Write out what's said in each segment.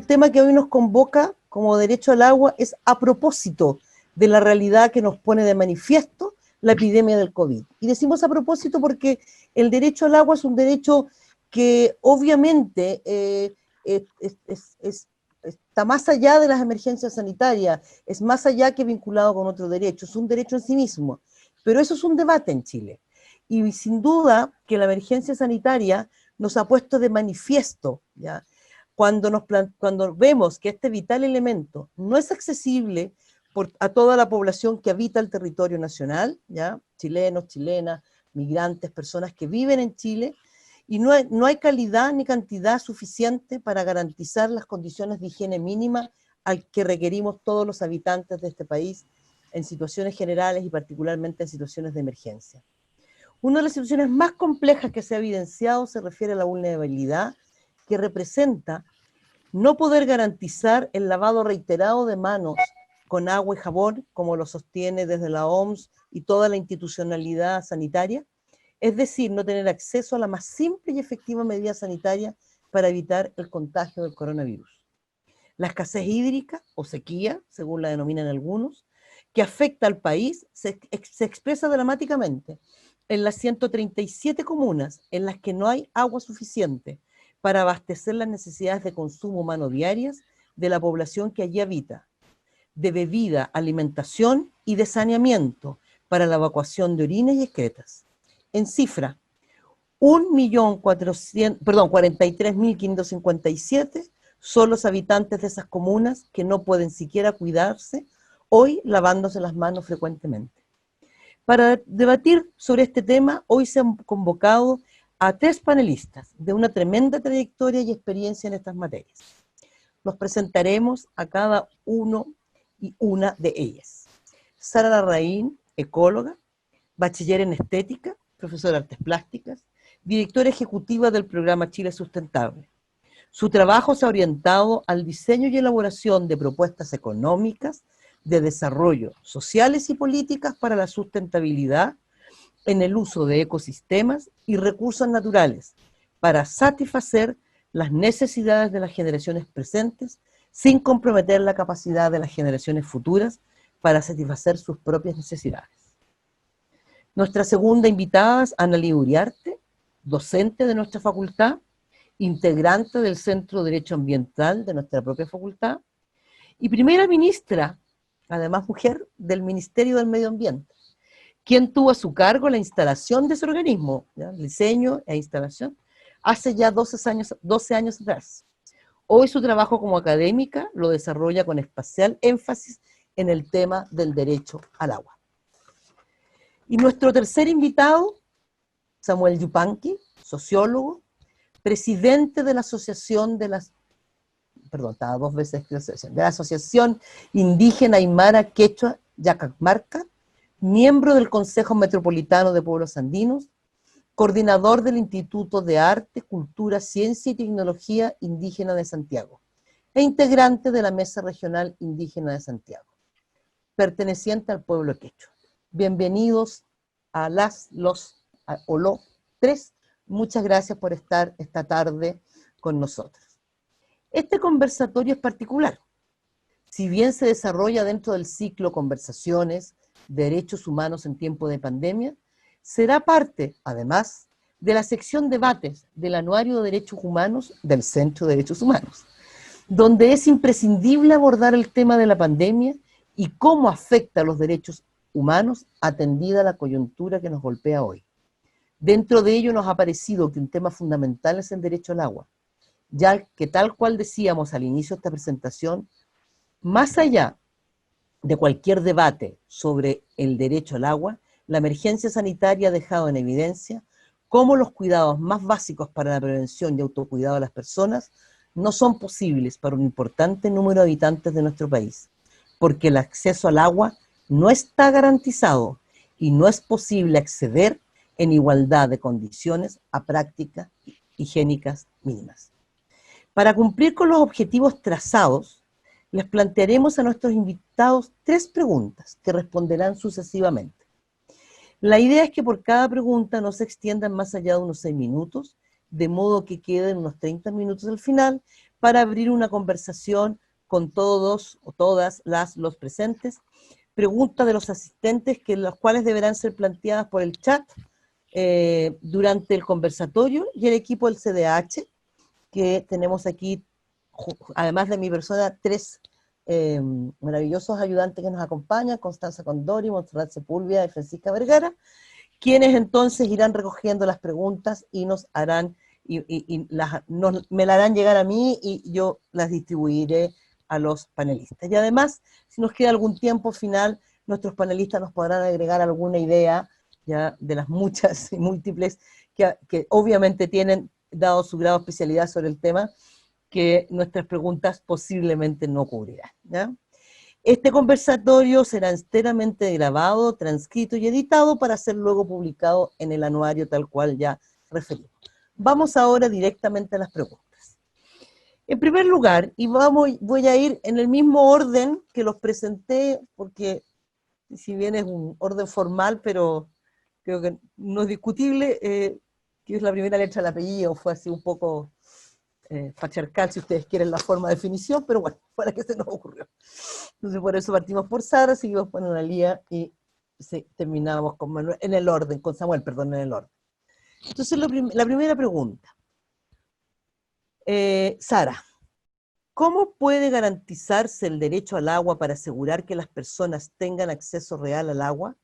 el tema que hoy nos convoca como derecho al agua es a propósito de la realidad que nos pone de manifiesto la epidemia del COVID. Y decimos a propósito porque el derecho al agua es un derecho que obviamente está más allá de las emergencias sanitarias, es más allá que vinculado con otro derecho, es un derecho en sí mismo. Pero eso es un debate en Chile. Y sin duda que la emergencia sanitaria nos ha puesto de manifiesto, ¿ya? Cuando vemos que este vital elemento no es accesible a toda la población que habita el territorio nacional, ¿ya? Chilenos, chilenas, migrantes, personas que viven en Chile, y no hay calidad ni cantidad suficiente para garantizar las condiciones de higiene mínima al que requerimos todos los habitantes de este país en situaciones generales y particularmente en situaciones de emergencia. Una de las situaciones más complejas que se ha evidenciado se refiere a la vulnerabilidad que representa no poder garantizar el lavado reiterado de manos con agua y jabón, como lo sostiene desde la OMS y toda la institucionalidad sanitaria, es decir, no tener acceso a la más simple y efectiva medida sanitaria para evitar el contagio del coronavirus. La escasez hídrica, o sequía, según la denominan algunos, que afecta al país, se expresa dramáticamente en las 137 comunas en las que no hay agua suficiente para abastecer las necesidades de consumo humano diarias de la población que allí habita, de bebida, alimentación y de saneamiento para la evacuación de orines y excretas. En cifra, 43.557 son los habitantes de esas comunas que no pueden siquiera cuidarse hoy lavándose las manos frecuentemente. Para debatir sobre este tema, hoy se han convocado a 3 panelistas de una tremenda trayectoria y experiencia en estas materias. Los presentaremos a cada uno y una de ellas. Sara Larraín, ecóloga, bachiller en estética, profesora de artes plásticas, directora ejecutiva del programa Chile Sustentable. Su trabajo se ha orientado al diseño y elaboración de propuestas económicas, de desarrollo, sociales y políticas para la sustentabilidad en el uso de ecosistemas y recursos naturales para satisfacer las necesidades de las generaciones presentes sin comprometer la capacidad de las generaciones futuras para satisfacer sus propias necesidades. Nuestra segunda invitada es Analía Uriarte, docente de nuestra facultad, integrante del Centro de Derecho Ambiental de nuestra propia facultad y primera ministra, además mujer, del Ministerio del Medio Ambiente, quien tuvo a su cargo la instalación de ese organismo, ¿ya? El diseño e instalación, hace ya 12 años atrás. Hoy su trabajo como académica lo desarrolla con especial énfasis en el tema del derecho al agua. Y nuestro tercer invitado, Samuel Yupanqui, sociólogo, presidente de la Asociación de las, perdón, estaba 2 veces de la Asociación Indígena Aymara Quechua Yacamarca, miembro del Consejo Metropolitano de Pueblos Andinos, coordinador del Instituto de Arte, Cultura, Ciencia y Tecnología Indígena de Santiago, e integrante de la Mesa Regional Indígena de Santiago, perteneciente al pueblo quechua. Bienvenidos a los 3. Muchas gracias por estar esta tarde con nosotros. Este conversatorio es particular. Si bien se desarrolla dentro del ciclo Conversaciones, Derechos Humanos en Tiempo de Pandemia, será parte, además, de la sección Debates del Anuario de Derechos Humanos del Centro de Derechos Humanos, donde es imprescindible abordar el tema de la pandemia y cómo afecta a los derechos humanos atendida la coyuntura que nos golpea hoy. Dentro de ello nos ha parecido que un tema fundamental es el derecho al agua, ya que tal cual decíamos al inicio de esta presentación, más allá de cualquier debate sobre el derecho al agua, la emergencia sanitaria ha dejado en evidencia cómo los cuidados más básicos para la prevención y autocuidado de las personas no son posibles para un importante número de habitantes de nuestro país, porque el acceso al agua no está garantizado y no es posible acceder en igualdad de condiciones a prácticas higiénicas mínimas. Para cumplir con los objetivos trazados, les plantearemos a nuestros invitados 3 preguntas que responderán sucesivamente. La idea es que por cada pregunta no se extiendan más allá de unos 6 minutos, de modo que queden unos 30 minutos al final para abrir una conversación con todos o todas los presentes. Preguntas de los asistentes, las cuales deberán ser planteadas por el chat durante el conversatorio, y el equipo del CDH, que tenemos aquí, además de mi persona, 3 maravillosos ayudantes que nos acompañan: Constanza Condori, Montserrat Sepúlveda y Francisca Vergara, quienes entonces irán recogiendo las preguntas y nos harán, me las harán llegar a mí, y yo las distribuiré a los panelistas. Y además, si nos queda algún tiempo final, nuestros panelistas nos podrán agregar alguna idea, ya de las muchas y múltiples que obviamente tienen, dado su grado de especialidad sobre el tema, que nuestras preguntas posiblemente no cubrirán, ¿ya? Este conversatorio será enteramente grabado, transcrito y editado para ser luego publicado en el anuario tal cual ya referimos. Vamos ahora directamente a las preguntas. En primer lugar, y voy a ir en el mismo orden que los presenté, porque si bien es un orden formal, pero creo que no es discutible, que es la primera letra del apellido, fue así un poco patriarcal, si ustedes quieren la forma de definición, pero bueno, para que se nos ocurrió. Entonces por eso partimos por Sara, seguimos por Analía y terminamos con Manuel, en el orden, con Samuel, perdón, en el orden. Entonces la primera pregunta. Sara, ¿cómo puede garantizarse el derecho al agua para asegurar que las personas tengan acceso real al agua?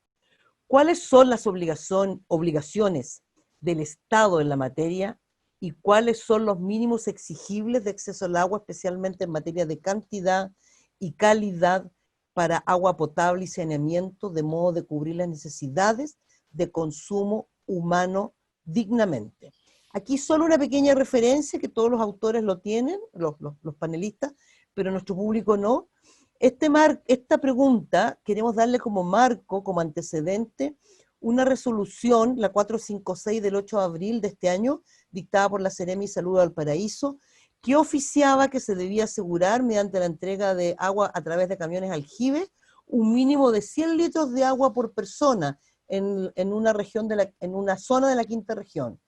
¿Cuáles son las obligaciones del Estado en la materia? ¿Y cuáles son los mínimos exigibles de acceso al agua, especialmente en materia de cantidad y calidad para agua potable y saneamiento, de modo de cubrir las necesidades de consumo humano dignamente? Aquí solo una pequeña referencia, que todos los autores lo tienen, los panelistas, pero nuestro público no. Esta pregunta queremos darle como marco, como antecedente, una resolución, la 456 del 8 de abril de este año, dictada por la Seremi Salud de Valparaíso, que oficiaba que se debía asegurar, mediante la entrega de agua a través de camiones aljibe, un mínimo de 100 litros de agua por persona en una zona de la quinta región.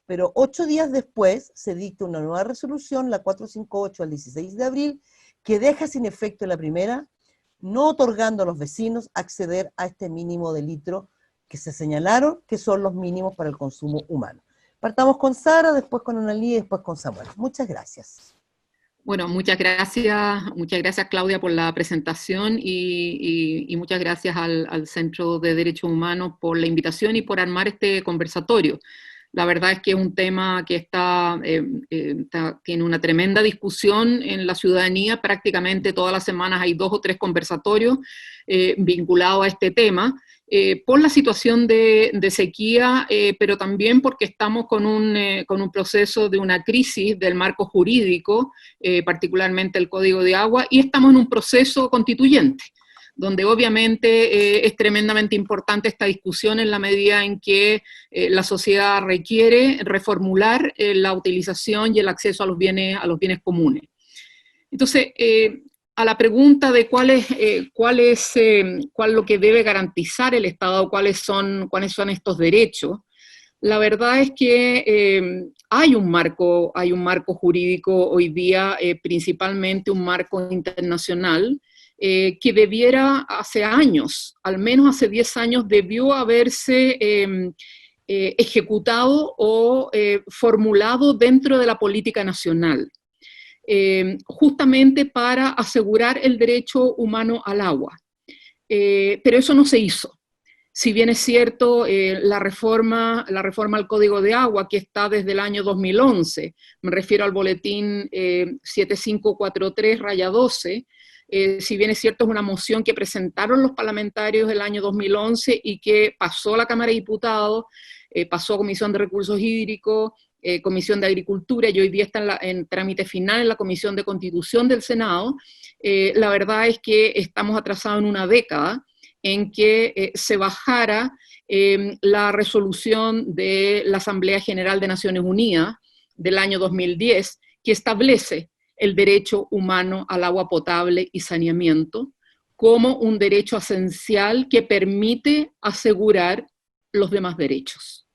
Pero 8 días después se dicta una nueva resolución, la 458 al 16 de abril, que deja sin efecto la primera, no otorgando a los vecinos acceder a este mínimo de litro que se señalaron que son los mínimos para el consumo humano. Partamos con Sara, después con Analía y después con Samuel. Muchas gracias. Bueno, muchas gracias Claudia por la presentación y muchas gracias al Centro de Derechos Humanos por la invitación y por armar este conversatorio. La verdad es que es un tema que tiene una tremenda discusión en la ciudadanía. Prácticamente todas las semanas hay 2 o 3 conversatorios vinculados a este tema, por la situación de sequía, pero también porque estamos con un proceso de una crisis del marco jurídico, particularmente el Código de Agua, y estamos en un proceso constituyente, donde obviamente es tremendamente importante esta discusión en la medida en que la sociedad requiere reformular la utilización y el acceso a los bienes comunes. Entonces, a la pregunta de cuál es lo que debe garantizar el Estado, cuáles son estos derechos, la verdad es que hay un marco jurídico hoy día, principalmente un marco internacional, que debiera hace años, al menos hace 10 años, debió haberse ejecutado o formulado dentro de la política nacional, justamente para asegurar el derecho humano al agua. Pero eso no se hizo. Si bien es cierto, la reforma al Código de Agua, que está desde el año 2011, me refiero al boletín 7543-12, si bien es cierto, es una moción que presentaron los parlamentarios el año 2011 y que pasó a la Cámara de Diputados, pasó a Comisión de Recursos Hídricos, Comisión de Agricultura, y hoy día está en trámite final en la Comisión de Constitución del Senado. La verdad es que estamos atrasados en una década en que se bajara la resolución de la Asamblea General de Naciones Unidas del año 2010, que establece el derecho humano al agua potable y saneamiento como un derecho esencial que permite asegurar los demás derechos.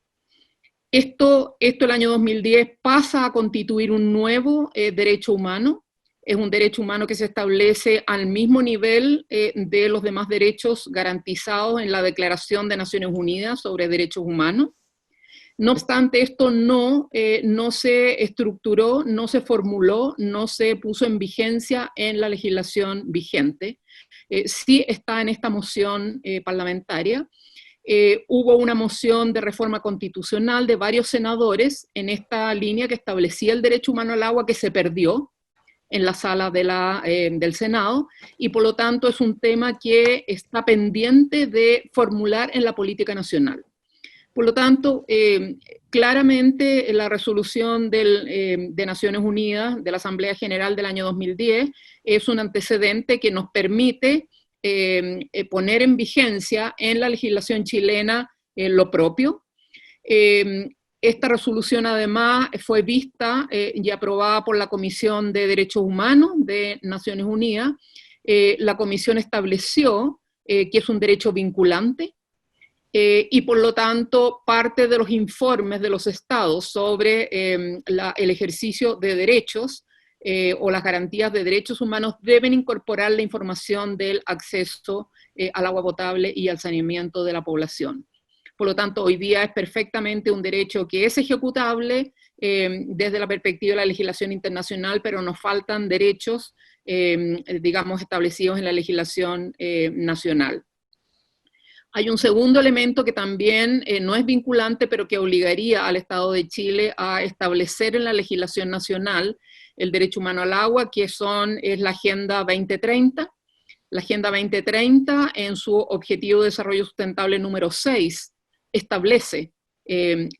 Esto el año 2010 pasa a constituir un nuevo derecho humano. Es un derecho humano que se establece al mismo nivel de los demás derechos garantizados en la Declaración de Naciones Unidas sobre Derechos Humanos. No obstante, esto no se estructuró, no se formuló, no se puso en vigencia en la legislación vigente. Sí está en esta moción parlamentaria. Hubo una moción de reforma constitucional de varios senadores en esta línea que establecía el derecho humano al agua, que se perdió en la sala del Senado, y por lo tanto es un tema que está pendiente de formular en la política nacional. Por lo tanto, claramente la resolución de Naciones Unidas, de la Asamblea General del año 2010, es un antecedente que nos permite poner en vigencia en la legislación chilena lo propio. Esta resolución además fue vista y aprobada por la Comisión de Derechos Humanos de Naciones Unidas. La Comisión estableció que es un derecho vinculante, y por lo tanto parte de los informes de los estados sobre el ejercicio de derechos o las garantías de derechos humanos deben incorporar la información del acceso al agua potable y al saneamiento de la población. Por lo tanto, hoy día es perfectamente un derecho que es ejecutable desde la perspectiva de la legislación internacional, pero nos faltan derechos, digamos, establecidos en la legislación nacional. Hay un segundo elemento que también no es vinculante, pero que obligaría al Estado de Chile a establecer en la legislación nacional el derecho humano al agua, que es la Agenda 2030. La Agenda 2030, en su Objetivo de Desarrollo Sustentable número 6, establece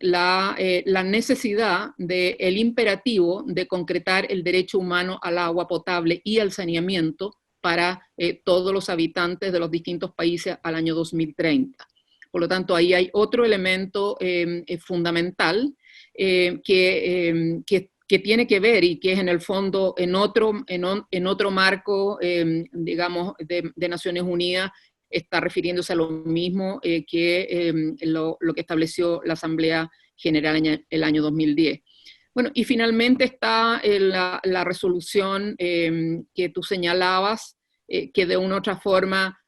la necesidad del imperativo de concretar el derecho humano al agua potable y al saneamiento para todos los habitantes de los distintos países al año 2030. Por lo tanto, ahí hay otro elemento fundamental que tiene que ver y que es en el fondo en otro marco, digamos, de Naciones Unidas, está refiriéndose a lo mismo que lo que estableció la Asamblea General el año 2010. Bueno, y finalmente está la resolución que tú señalabas, que de una u otra forma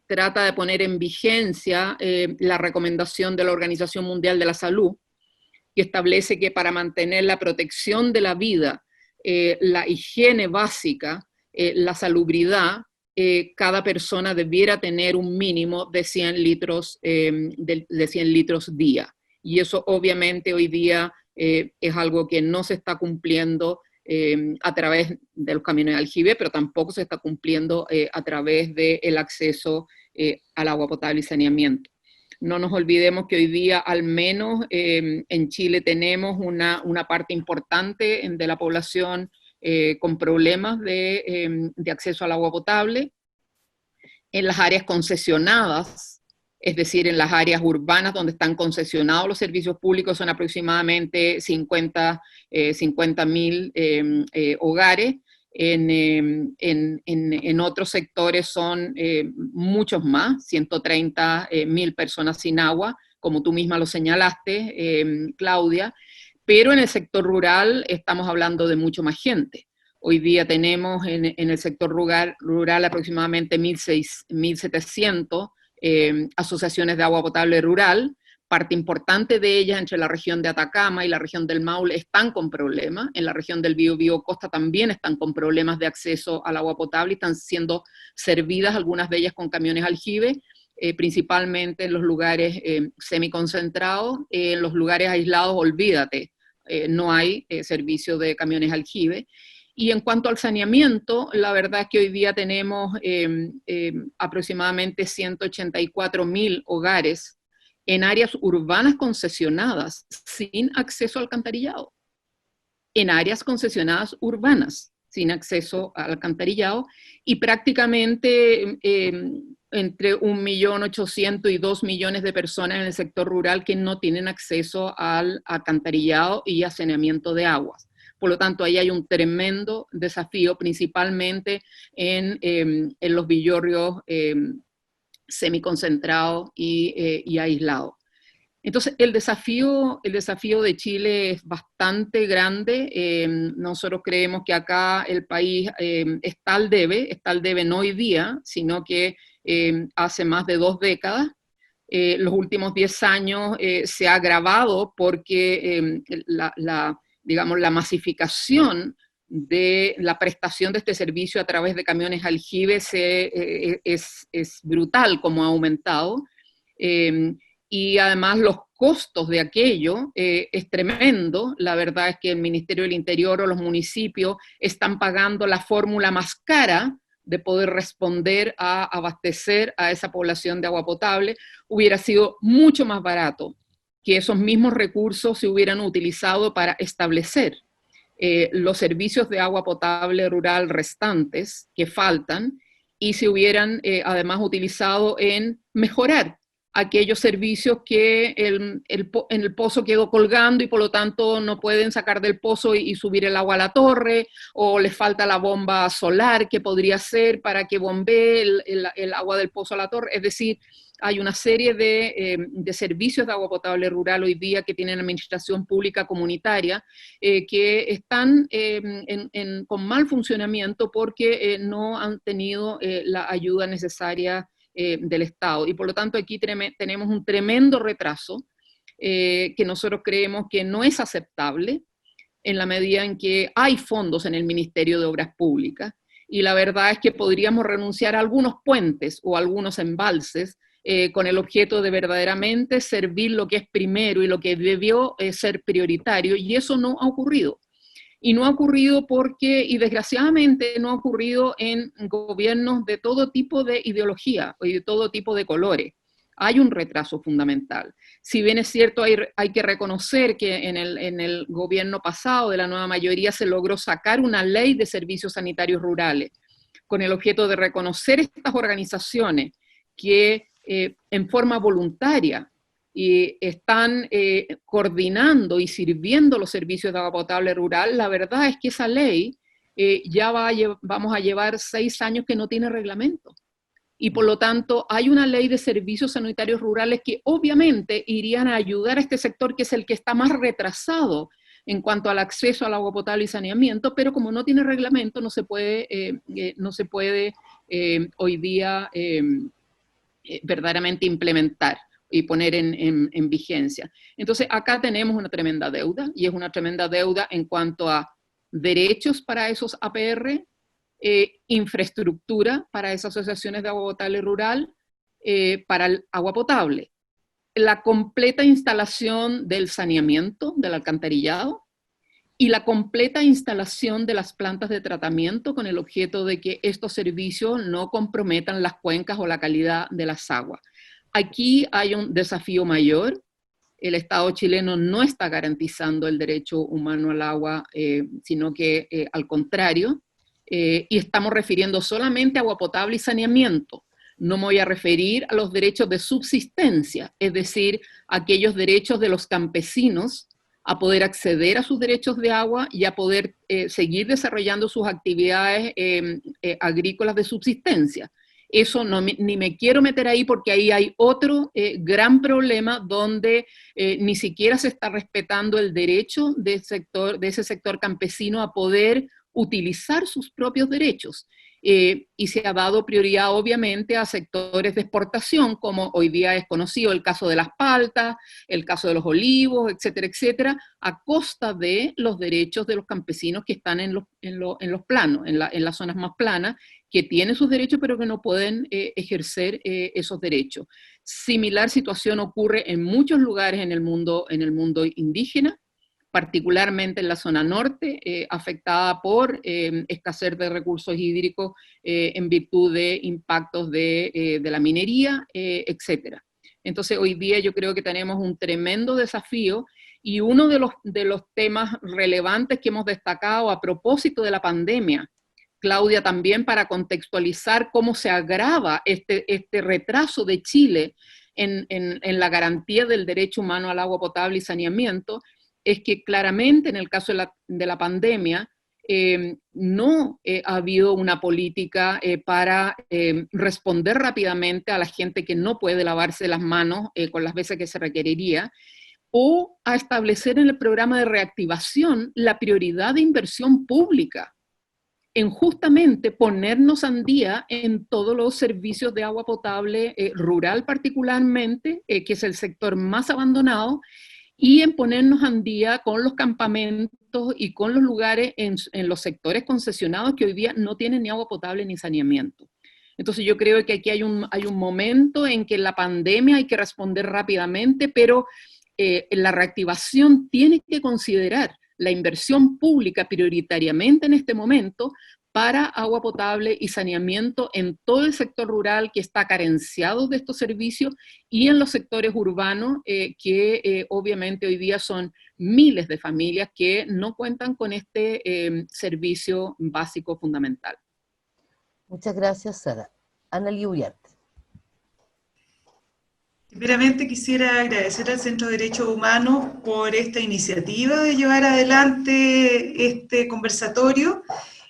trata de poner en vigencia la recomendación de la Organización Mundial de la Salud, que establece que para mantener la protección de la vida, la higiene básica, la salubridad, cada persona debiera tener un mínimo de 100 litros, de 100 litros día. Y eso obviamente hoy día es algo que no se está cumpliendo a través de los camiones de aljibe, pero tampoco se está cumpliendo a través del acceso al agua potable y saneamiento. No nos olvidemos que hoy día, al menos en Chile, tenemos una parte importante de la población con problemas de acceso al agua potable. En las áreas concesionadas, es decir, en las áreas urbanas donde están concesionados los servicios públicos, son aproximadamente 50.000 hogares. En otros sectores son muchos más, 130.000 personas sin agua, como tú misma lo señalaste, Claudia, pero en el sector rural estamos hablando de mucho más gente. Hoy día tenemos en el sector rural aproximadamente 1.700 asociaciones de agua potable rural. Parte importante de ellas entre la región de Atacama y la región del Maule están con problemas. En la región del Biobío Costa también están con problemas de acceso al agua potable y están siendo servidas algunas de ellas con camiones aljibe, principalmente en los lugares semiconcentrados. En los lugares aislados, olvídate, no hay servicio de camiones aljibe. Y en cuanto al saneamiento, la verdad es que hoy día tenemos aproximadamente 184.000 hogares en áreas urbanas concesionadas sin acceso al alcantarillado. En áreas concesionadas urbanas sin acceso al alcantarillado, y prácticamente entre 1.800.000 y 2 millones de personas en el sector rural que no tienen acceso al alcantarillado y a saneamiento de aguas. Por lo tanto, ahí hay un tremendo desafío, principalmente en los villorrios semiconcentrados y aislados. Entonces, el desafío de Chile es bastante grande. Nosotros creemos que acá el país está al debe no hoy día, sino que hace más de 2 décadas. Los últimos 10 años se ha agravado porque digamos, la masificación de la prestación de este servicio a través de camiones aljibes es brutal como ha aumentado. Y además los costos de aquello es tremendo. La verdad es que el Ministerio del Interior o los municipios están pagando la fórmula más cara de poder responder a abastecer a esa población de agua potable. Hubiera sido mucho más barato que esos mismos recursos se hubieran utilizado para establecer los servicios de agua potable rural restantes que faltan y se hubieran además utilizado en mejorar aquellos servicios que en el pozo quedó colgando y por lo tanto no pueden sacar del pozo y subir el agua a la torre, o les falta la bomba solar que podría ser para que bombee el agua del pozo a la torre. Es decir, hay una serie de servicios de agua potable rural hoy día que tienen administración pública comunitaria que están con mal funcionamiento porque no han tenido la ayuda necesaria del Estado. Y por lo tanto aquí tenemos un tremendo retraso que nosotros creemos que no es aceptable en la medida en que hay fondos en el Ministerio de Obras Públicas y la verdad es que podríamos renunciar a algunos puentes o algunos embalses con el objeto de verdaderamente servir lo que es primero y lo que debió ser prioritario, y eso no ha ocurrido. Y no ha ocurrido porque, y desgraciadamente no ha ocurrido en gobiernos de todo tipo de ideología y de todo tipo de colores. Hay un retraso fundamental. Si bien es cierto, hay que reconocer que en el gobierno pasado de la nueva mayoría se logró sacar una ley de servicios sanitarios rurales con el objeto de reconocer estas organizaciones que en forma voluntaria y están coordinando y sirviendo los servicios de agua potable rural. La verdad es que esa ley vamos a llevar 6 años que no tiene reglamento. Y por lo tanto hay una ley de servicios sanitarios rurales que obviamente irían a ayudar a este sector que es el que está más retrasado en cuanto al acceso al agua potable y saneamiento, pero como no tiene reglamento no se puede hoy día verdaderamente implementar y poner en vigencia. Entonces acá tenemos una tremenda deuda, y es una tremenda deuda en cuanto a derechos para esos APR, infraestructura para esas asociaciones de agua potable rural, para el agua potable, la completa instalación del saneamiento, del alcantarillado, y la completa instalación de las plantas de tratamiento con el objeto de que estos servicios no comprometan las cuencas o la calidad de las aguas. Aquí hay un desafío mayor. El Estado chileno no está garantizando el derecho humano al agua, sino que al contrario, y estamos refiriendo solamente a agua potable y saneamiento. No me voy a referir a los derechos de subsistencia, es decir, aquellos derechos de los campesinos a poder acceder a sus derechos de agua y a poder seguir desarrollando sus actividades agrícolas de subsistencia. Eso ni me quiero meter ahí porque ahí hay otro gran problema donde ni siquiera se está respetando el derecho de ese sector campesino a poder utilizar sus propios derechos. Y se ha dado prioridad obviamente a sectores de exportación, como hoy día es conocido el caso de las paltas, el caso de los olivos, etcétera, etcétera, a costa de los derechos de los campesinos que están en los planos, en las zonas más planas, que tienen sus derechos pero que no pueden ejercer esos derechos. Similar situación ocurre en muchos lugares en el mundo indígena, particularmente en la zona norte, afectada por escasez de recursos hídricos en virtud de impactos de la minería, etc. Entonces, hoy día yo creo que tenemos un tremendo desafío, y uno de los temas relevantes que hemos destacado a propósito de la pandemia, Claudia, también para contextualizar cómo se agrava este retraso de Chile en la garantía del derecho humano al agua potable y saneamiento, es que claramente en el caso de la pandemia, no ha habido una política para responder rápidamente a la gente que no puede lavarse las manos con las veces que se requeriría, o a establecer en el programa de reactivación la prioridad de inversión pública en justamente ponernos al día en todos los servicios de agua potable rural particularmente, que es el sector más abandonado, y en ponernos al día con los campamentos y con los lugares en los sectores concesionados que hoy día no tienen ni agua potable ni saneamiento. Entonces yo creo que aquí hay un momento en que la pandemia hay que responder rápidamente, pero la reactivación tiene que considerar la inversión pública prioritariamente en este momento para agua potable y saneamiento en todo el sector rural que está carenciado de estos servicios y en los sectores urbanos que obviamente hoy día son miles de familias que no cuentan con este servicio básico fundamental. Muchas gracias, Sara. Analía Uriarte. Primeramente quisiera agradecer al Centro de Derechos Humanos por esta iniciativa de llevar adelante este conversatorio,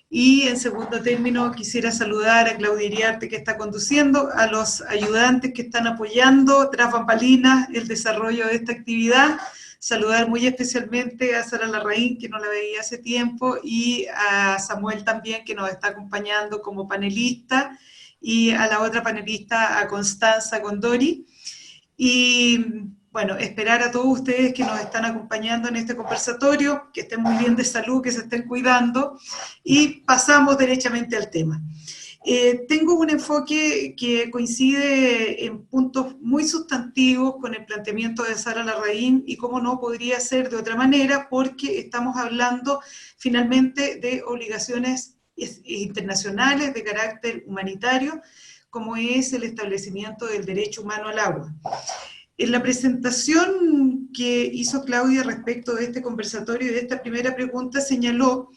y en segundo término quisiera saludar a Claudia Iriarte, que está conduciendo, a los ayudantes que están apoyando tras bambalinas el desarrollo de esta actividad, saludar muy especialmente a Sara Larraín, que no la veía hace tiempo, y a Samuel también, que nos está acompañando como panelista, y a la otra panelista, a Constanza Condori. Y bueno, esperar a todos ustedes que nos están acompañando en este conversatorio, que estén muy bien de salud, que se estén cuidando, y pasamos derechamente al tema. Tengo un enfoque que coincide en puntos muy sustantivos con el planteamiento de Sara Larraín, y cómo no podría ser de otra manera, porque estamos hablando finalmente de obligaciones internacionales de carácter humanitario, como es el establecimiento del derecho humano al agua. En la presentación que hizo Claudia respecto de este conversatorio y de esta primera pregunta, señaló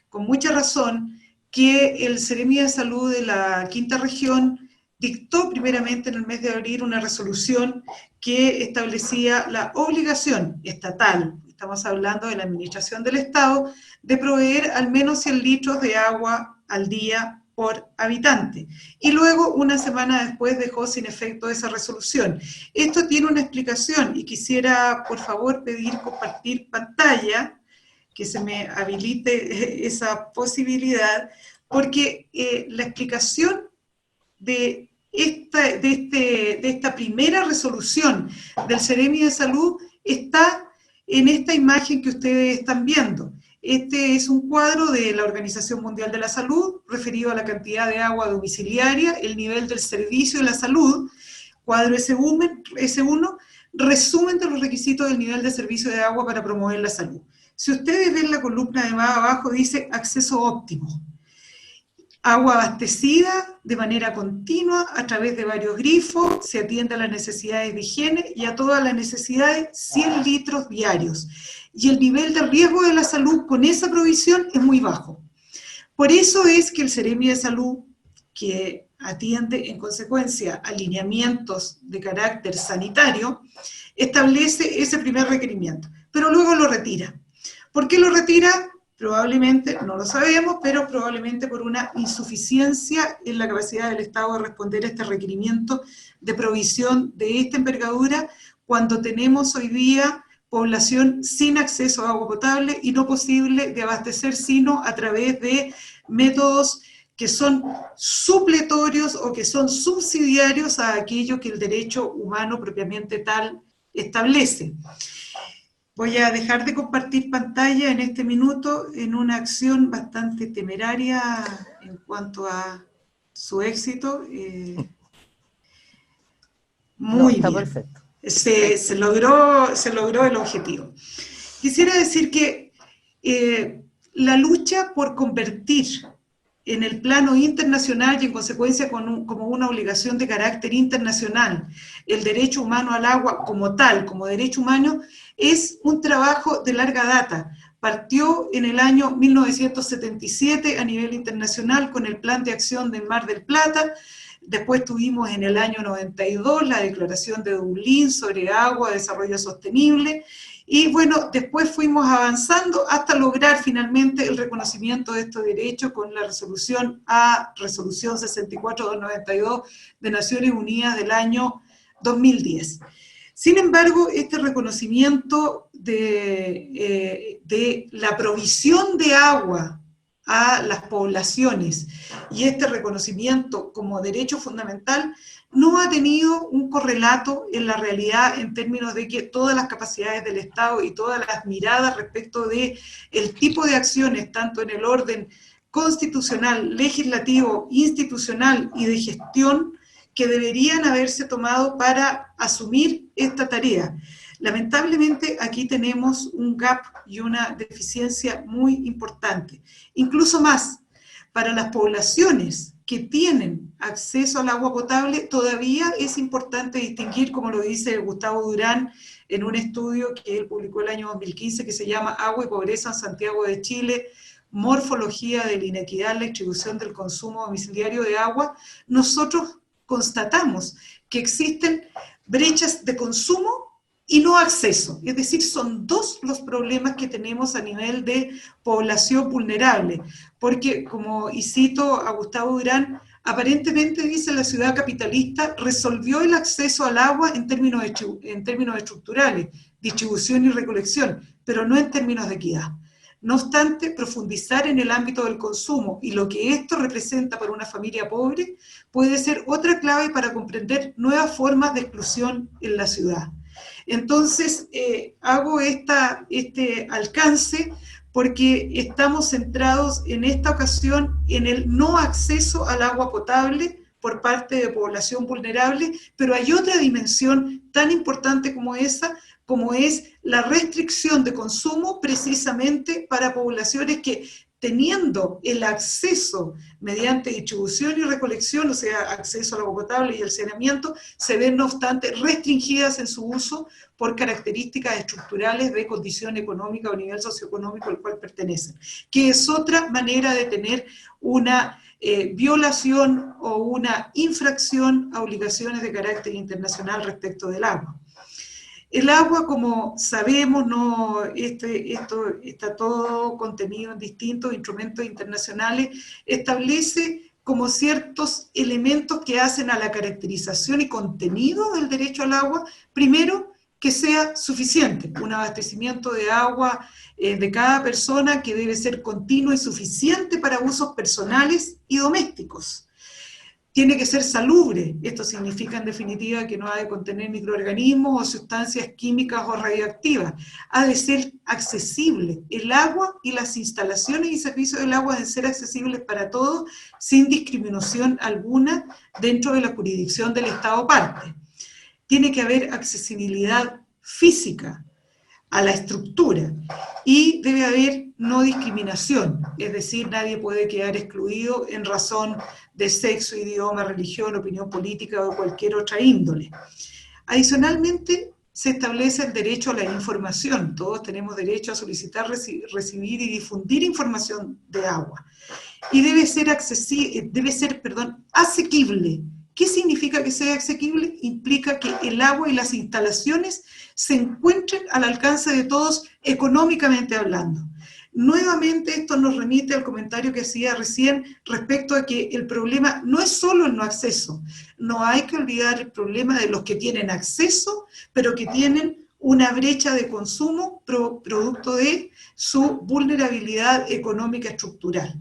con mucha razón que el Seremi de Salud de la Quinta Región dictó primeramente en el mes de abril una resolución que establecía la obligación estatal, estamos hablando de la administración del Estado, de proveer al menos 100 litros de agua al día por habitante. Y luego, una semana después, dejó sin efecto esa resolución. Esto tiene una explicación, y quisiera, por favor, pedir compartir pantalla, que se me habilite esa posibilidad, porque la explicación de esta primera resolución del Seremi de Salud está en esta imagen que ustedes están viendo. Este es un cuadro de la Organización Mundial de la Salud, referido a la cantidad de agua domiciliaria, el nivel del servicio de la salud, cuadro S1, resumen de los requisitos del nivel de servicio de agua para promover la salud. Si ustedes ven la columna de más abajo, dice acceso óptimo. Agua abastecida de manera continua a través de varios grifos, se atiende a las necesidades de higiene y a todas las necesidades 100 litros diarios. Y el nivel de riesgo de la salud con esa provisión es muy bajo. Por eso es que el Seremi de Salud, que atiende en consecuencia alineamientos de carácter sanitario, establece ese primer requerimiento, pero luego lo retira. ¿Por qué lo retira? Probablemente, no lo sabemos, pero probablemente por una insuficiencia en la capacidad del Estado de responder a este requerimiento de provisión de esta envergadura, cuando tenemos hoy día población sin acceso a agua potable y no posible de abastecer sino a través de métodos que son supletorios o que son subsidiarios a aquello que el derecho humano propiamente tal establece. Voy a dejar de compartir pantalla en este minuto en una acción bastante temeraria en cuanto a su éxito. Muy está bien. Perfecto. Se logró el objetivo. Quisiera decir que la lucha por convertir en el plano internacional y en consecuencia como una obligación de carácter internacional el derecho humano al agua como tal, como derecho humano, es un trabajo de larga data. Partió en el año 1977 a nivel internacional con el Plan de Acción del Mar del Plata. Después tuvimos en el año 92 la Declaración de Dublín sobre agua, desarrollo sostenible, Y bueno, después fuimos avanzando hasta lograr finalmente el reconocimiento de estos derechos con la resolución 64292 de Naciones Unidas del año 2010. Sin embargo, este reconocimiento de la provisión de agua a las poblaciones y este reconocimiento como derecho fundamental no ha tenido un correlato en la realidad en términos de que todas las capacidades del Estado y todas las miradas respecto de el tipo de acciones, tanto en el orden constitucional, legislativo, institucional y de gestión, que deberían haberse tomado para asumir esta tarea. Lamentablemente aquí tenemos un gap y una deficiencia muy importante. Incluso más, para las poblaciones que tienen acceso al agua potable, todavía es importante distinguir, como lo dice Gustavo Durán, en un estudio que él publicó el año 2015, que se llama Agua y Pobreza en Santiago de Chile, morfología de la inequidad en la distribución del consumo domiciliario de agua. Nosotros constatamos que existen brechas de consumo y no acceso, es decir, son dos los problemas que tenemos a nivel de población vulnerable, porque como y cito a Gustavo Durán, aparentemente dice la ciudad capitalista resolvió el acceso al agua en términos estructurales, distribución y recolección, pero no en términos de equidad. No obstante, profundizar en el ámbito del consumo y lo que esto representa para una familia pobre puede ser otra clave para comprender nuevas formas de exclusión en la ciudad. Entonces, hago este alcance porque estamos centrados en esta ocasión en el no acceso al agua potable por parte de población vulnerable, pero hay otra dimensión tan importante como esa, como es la restricción de consumo precisamente para poblaciones que, teniendo el acceso mediante distribución y recolección, o sea, acceso al agua potable y el saneamiento, se ven no obstante restringidas en su uso por características estructurales de condición económica o nivel socioeconómico al cual pertenecen, que es otra manera de tener una violación o una infracción a obligaciones de carácter internacional respecto del agua. El agua, como sabemos, esto está todo contenido en distintos instrumentos internacionales, establece como ciertos elementos que hacen a la caracterización y contenido del derecho al agua, primero, que sea suficiente, un abastecimiento de agua de cada persona que debe ser continuo y suficiente para usos personales y domésticos. Tiene que ser salubre, esto significa en definitiva que no ha de contener microorganismos o sustancias químicas o radioactivas, ha de ser accesible, el agua y las instalaciones y servicios del agua deben ser accesibles para todos sin discriminación alguna dentro de la jurisdicción del Estado parte. Tiene que haber accesibilidad física a la estructura y debe haber no discriminación, es decir, nadie puede quedar excluido en razón de sexo, idioma, religión, opinión política o cualquier otra índole. Adicionalmente, se establece el derecho a la información. Todos tenemos derecho a solicitar, recibir y difundir información de agua. Y debe ser asequible. ¿Qué significa que sea asequible? Implica que el agua y las instalaciones se encuentren al alcance de todos económicamente hablando. Nuevamente esto nos remite al comentario que hacía recién respecto a que el problema no es solo el no acceso, no hay que olvidar el problema de los que tienen acceso, pero que tienen una brecha de consumo producto de su vulnerabilidad económica estructural.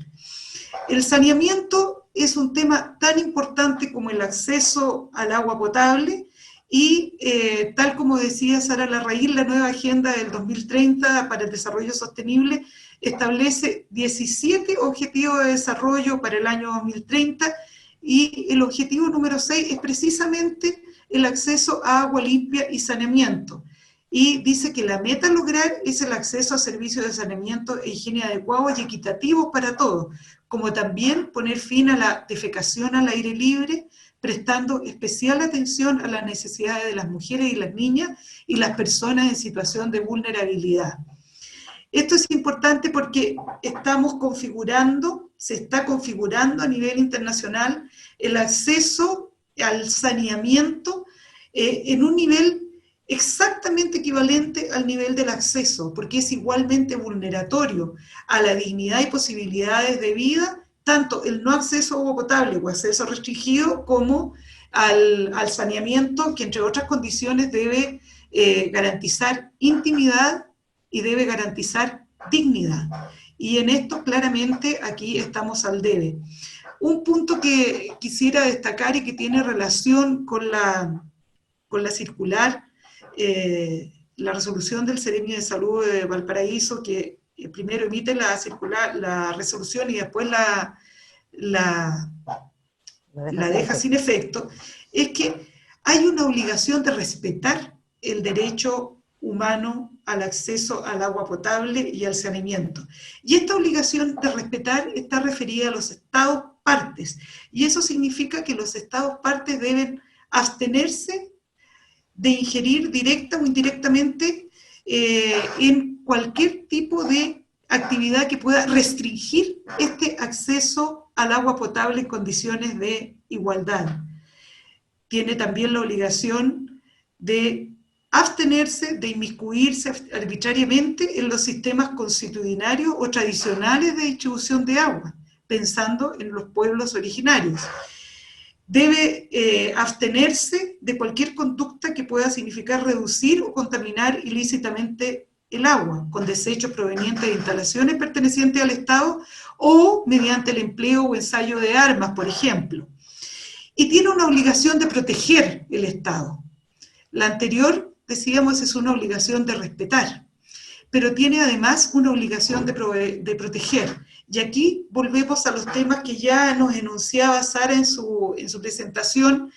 El saneamiento es un tema tan importante como el acceso al agua potable y tal como decía Sara Larraín, la nueva agenda del 2030 para el desarrollo sostenible establece 17 objetivos de desarrollo para el año 2030 y el objetivo número 6 es precisamente el acceso a agua limpia y saneamiento. Y dice que la meta a lograr es el acceso a servicios de saneamiento e higiene adecuados y equitativos para todos, como también poner fin a la defecación al aire libre, prestando especial atención a las necesidades de las mujeres y las niñas y las personas en situación de vulnerabilidad. Esto es importante porque se está configurando a nivel internacional el acceso al saneamiento en un nivel exactamente equivalente al nivel del acceso, porque es igualmente vulneratorio a la dignidad y posibilidades de vida, tanto el no acceso a agua potable o acceso restringido, como al saneamiento, que entre otras condiciones debe garantizar intimidad y debe garantizar dignidad. Y en esto claramente aquí estamos al debe. Un punto que quisiera destacar y que tiene relación con la circular, la resolución del Seremi de Salud de Valparaíso, que primero emite la resolución y después la deja sin efecto, es que hay una obligación de respetar el derecho humano al acceso al agua potable y al saneamiento. Y esta obligación de respetar está referida a los Estados partes, y eso significa que los Estados partes deben abstenerse de ingerir directa o indirectamente en cualquier tipo de actividad que pueda restringir este acceso al agua potable en condiciones de igualdad. Tiene también la obligación de abstenerse de inmiscuirse arbitrariamente en los sistemas consuetudinarios o tradicionales de distribución de agua, pensando en los pueblos originarios. Debe abstenerse de cualquier conducta que pueda significar reducir o contaminar ilícitamente el agua, con desechos provenientes de instalaciones pertenecientes al Estado o mediante el empleo o ensayo de armas, por ejemplo. Y tiene una obligación de proteger el Estado. La anterior, decíamos, es una obligación de respetar, pero tiene además una obligación de proteger. Y aquí volvemos a los temas que ya nos enunciaba Sara en su presentación.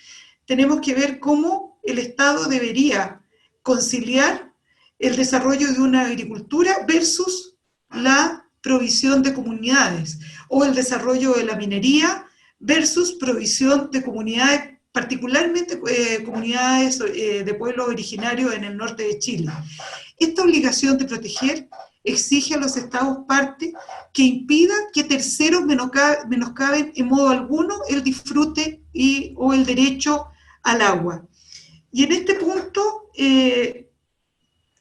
Tenemos que ver cómo el Estado debería conciliar el desarrollo de una agricultura versus la provisión de comunidades, o el desarrollo de la minería versus provisión de comunidades, particularmente comunidades de pueblos originarios en el norte de Chile. Esta obligación de proteger exige a los Estados partes que impida que terceros menoscaben en modo alguno el disfrute o el derecho al agua. Y en este punto,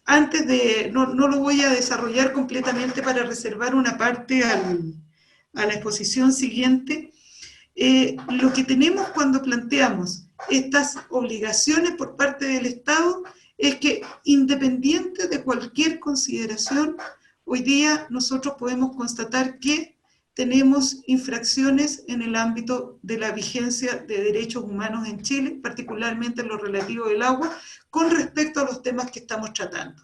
antes de, no lo voy a desarrollar completamente para reservar una parte a la exposición siguiente, lo que tenemos cuando planteamos estas obligaciones por parte del Estado es que, independiente de cualquier consideración, hoy día nosotros podemos constatar que tenemos infracciones en el ámbito de la vigencia de derechos humanos en Chile, particularmente en lo relativo al agua, con respecto a los temas que estamos tratando.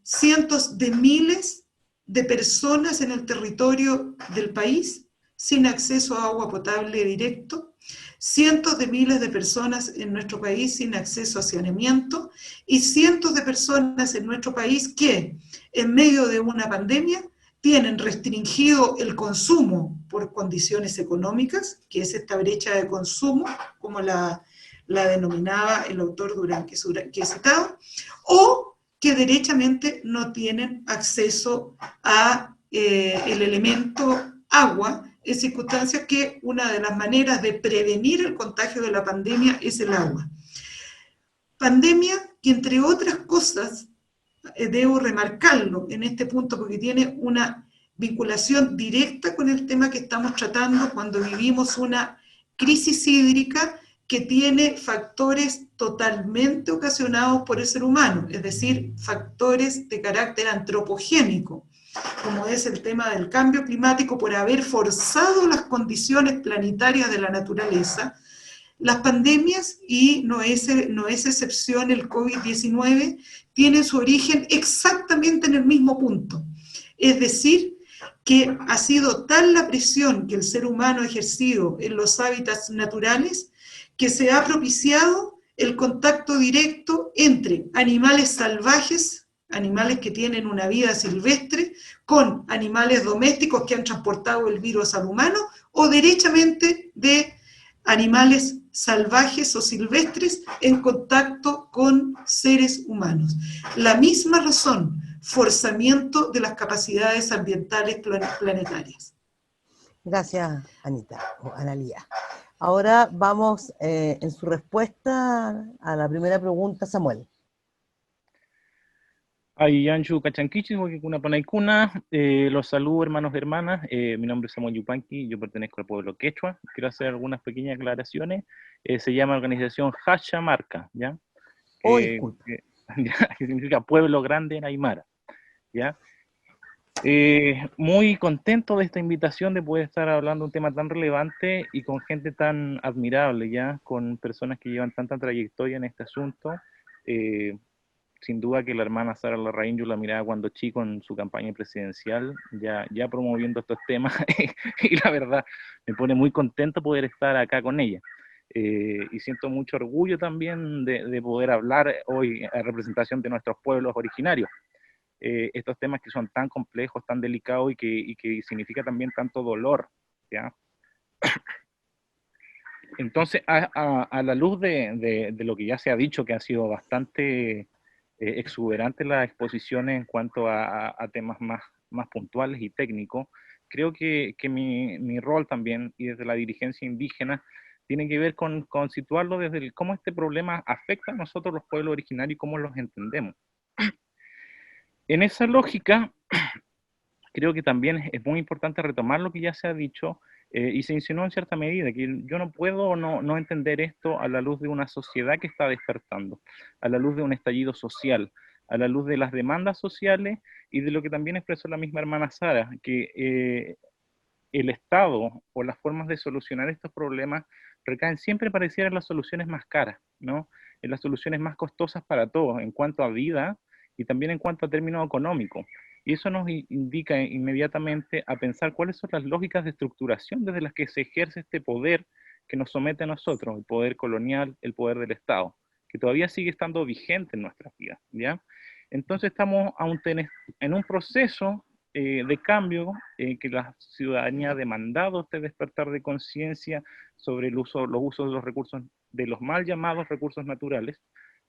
Cientos de miles de personas en el territorio del país sin acceso a agua potable directo, cientos de miles de personas en nuestro país sin acceso a saneamiento, y cientos de personas en nuestro país que, en medio de una pandemia, tienen restringido el consumo por condiciones económicas, que es esta brecha de consumo, como la denominaba el autor Durán, que he citado, o que derechamente no tienen acceso a el elemento agua, en circunstancias que una de las maneras de prevenir el contagio de la pandemia es el agua. Pandemia que, entre otras cosas, debo remarcarlo en este punto porque tiene una vinculación directa con el tema que estamos tratando cuando vivimos una crisis hídrica que tiene factores totalmente ocasionados por el ser humano, es decir, factores de carácter antropogénico, como es el tema del cambio climático por haber forzado las condiciones planetarias de la naturaleza. Las pandemias, y no es excepción el COVID-19, tienen su origen exactamente en el mismo punto. Es decir, que ha sido tal la presión que el ser humano ha ejercido en los hábitats naturales que se ha propiciado el contacto directo entre animales salvajes, animales que tienen una vida silvestre, con animales domésticos que han transportado el virus al humano, o derechamente de animales salvajes o silvestres en contacto con seres humanos. La misma razón, forzamiento de las capacidades ambientales planetarias. Gracias, Anita, o Analía. Ahora vamos en su respuesta a la primera pregunta, Samuel. Ayanchu Cachanquichi, Kuna Panaikuna, los saludo hermanos y hermanas, mi nombre es Samuel Yupanqui, yo pertenezco al pueblo quechua, quiero hacer algunas pequeñas aclaraciones, se llama organización Hachamarca, ¿ya? Oh, disculpe. Que significa Pueblo Grande en Aymara, ¿ya? Muy contento de esta invitación de poder estar hablando de un tema tan relevante y con gente tan admirable, ¿ya? Con personas que llevan tanta trayectoria en este asunto. Sin duda que la hermana Sara Larraín yo la miraba cuando chico en su campaña presidencial, ya promoviendo estos temas, y la verdad me pone muy contento poder estar acá con ella. Y siento mucho orgullo también de poder hablar hoy a representación de nuestros pueblos originarios. Estos temas que son tan complejos, tan delicados y que significa también tanto dolor, ¿ya? Entonces, a la luz de lo que ya se ha dicho, que ha sido bastante exuberante la exposición en cuanto a temas más puntuales y técnicos, creo que mi rol también, y desde la dirigencia indígena, tiene que ver con situarlo desde cómo este problema afecta a nosotros los pueblos originarios y cómo los entendemos. En esa lógica, creo que también es muy importante retomar lo que ya se ha dicho y se insinuó en cierta medida, que yo no puedo no entender esto a la luz de una sociedad que está despertando, a la luz de un estallido social, a la luz de las demandas sociales y de lo que también expresó la misma hermana Sara, que el Estado o las formas de solucionar estos problemas recaen siempre pareciera en las soluciones más caras, ¿no? En las soluciones más costosas para todos, en cuanto a vida y también en cuanto a términos económicos. Y eso nos indica inmediatamente a pensar cuáles son las lógicas de estructuración desde las que se ejerce este poder que nos somete a nosotros, el poder colonial, el poder del Estado, que todavía sigue estando vigente en nuestras vidas, ¿ya? Entonces estamos en un proceso de cambio que la ciudadanía ha demandado este despertar de conciencia sobre los usos de los recursos, de los mal llamados recursos naturales,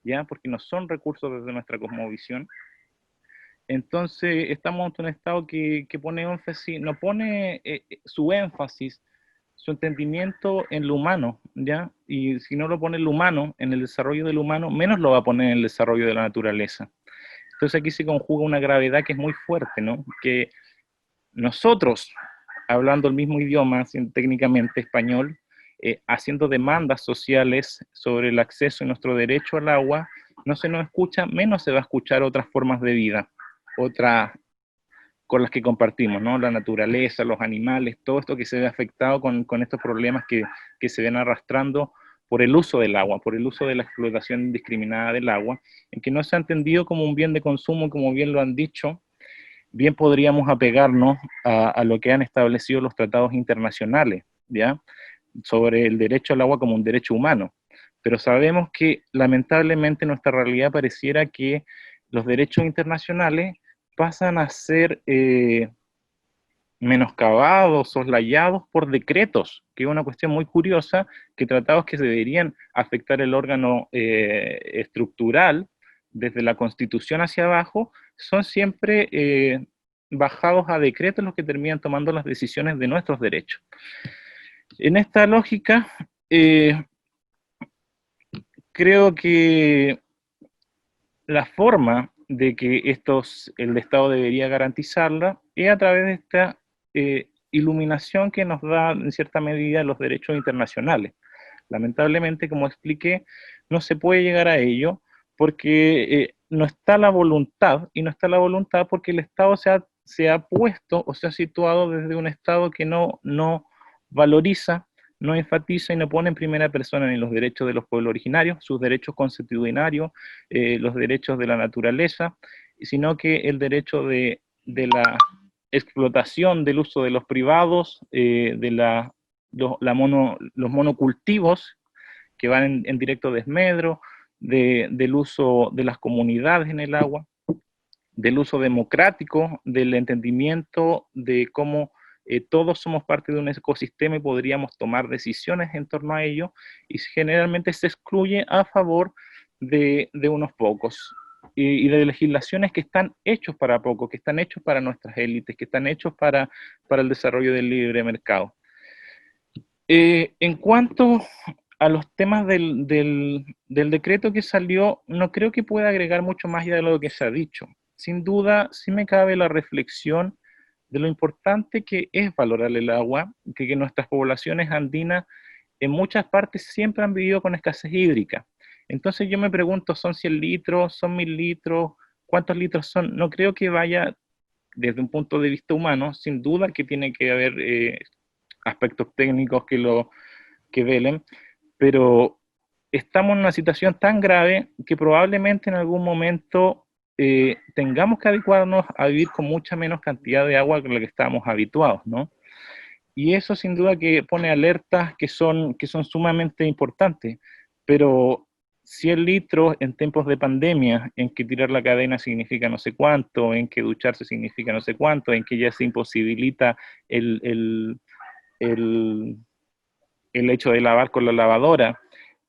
¿ya? Porque no son recursos desde nuestra cosmovisión. Entonces estamos ante un Estado que pone énfasis, no pone su énfasis, su entendimiento en lo humano, ¿ya? Y si no lo pone en lo humano, en el desarrollo del humano, menos lo va a poner en el desarrollo de la naturaleza. Entonces aquí se conjuga una gravedad que es muy fuerte, ¿no? Que nosotros, hablando el mismo idioma, técnicamente español, haciendo demandas sociales sobre el acceso y nuestro derecho al agua, no se nos escucha, menos se va a escuchar otras formas de vida, otras con las que compartimos, ¿no? La naturaleza, los animales, todo esto que se ve afectado con estos problemas que se ven arrastrando por el uso del agua, por el uso de la explotación indiscriminada del agua, en que no se ha entendido como un bien de consumo, como bien lo han dicho. Bien podríamos apegarnos a lo que han establecido los tratados internacionales, ¿ya? Sobre el derecho al agua como un derecho humano. Pero sabemos que lamentablemente nuestra realidad pareciera que los derechos internacionales pasan a ser menoscabados, soslayados por decretos, que es una cuestión muy curiosa, que tratados que deberían afectar el órgano estructural desde la Constitución hacia abajo, son siempre bajados a decretos los que terminan tomando las decisiones de nuestros derechos. En esta lógica, creo que la forma de que el Estado debería garantizarla es a través de esta iluminación que nos da en cierta medida los derechos internacionales. Lamentablemente, como expliqué, no se puede llegar a ello porque no está la voluntad, y no está la voluntad porque el Estado se ha puesto o se ha situado desde un Estado que no valoriza, no enfatiza y no pone en primera persona ni los derechos de los pueblos originarios, sus derechos constitucionarios, los derechos de la naturaleza, sino que el derecho de la explotación del uso de los privados, de los monocultivos que van en directo desmedro, del uso de las comunidades en el agua, del uso democrático, del entendimiento de cómo todos somos parte de un ecosistema y podríamos tomar decisiones en torno a ello, y generalmente se excluye a favor de unos pocos, y de legislaciones que están hechos para pocos, que están hechos para nuestras élites, que están hechos para el desarrollo del libre mercado. En cuanto a los temas del decreto que salió, no creo que pueda agregar mucho más allá de lo que se ha dicho. Sin duda, sí me cabe la reflexión de lo importante que es valorar el agua, que nuestras poblaciones andinas en muchas partes siempre han vivido con escasez hídrica. Entonces yo me pregunto, ¿son 100 litros? ¿Son 1000 litros? ¿Cuántos litros son? No creo que vaya desde un punto de vista humano, sin duda que tiene que haber aspectos técnicos que velen, pero estamos en una situación tan grave que probablemente en algún momento tengamos que adecuarnos a vivir con mucha menos cantidad de agua que la que estábamos habituados, ¿no? Y eso sin duda que pone alertas que son sumamente importantes, pero 100 litros en tiempos de pandemia, en que tirar la cadena significa no sé cuánto, en que ducharse significa no sé cuánto, en que ya se imposibilita el, el hecho de lavar con la lavadora,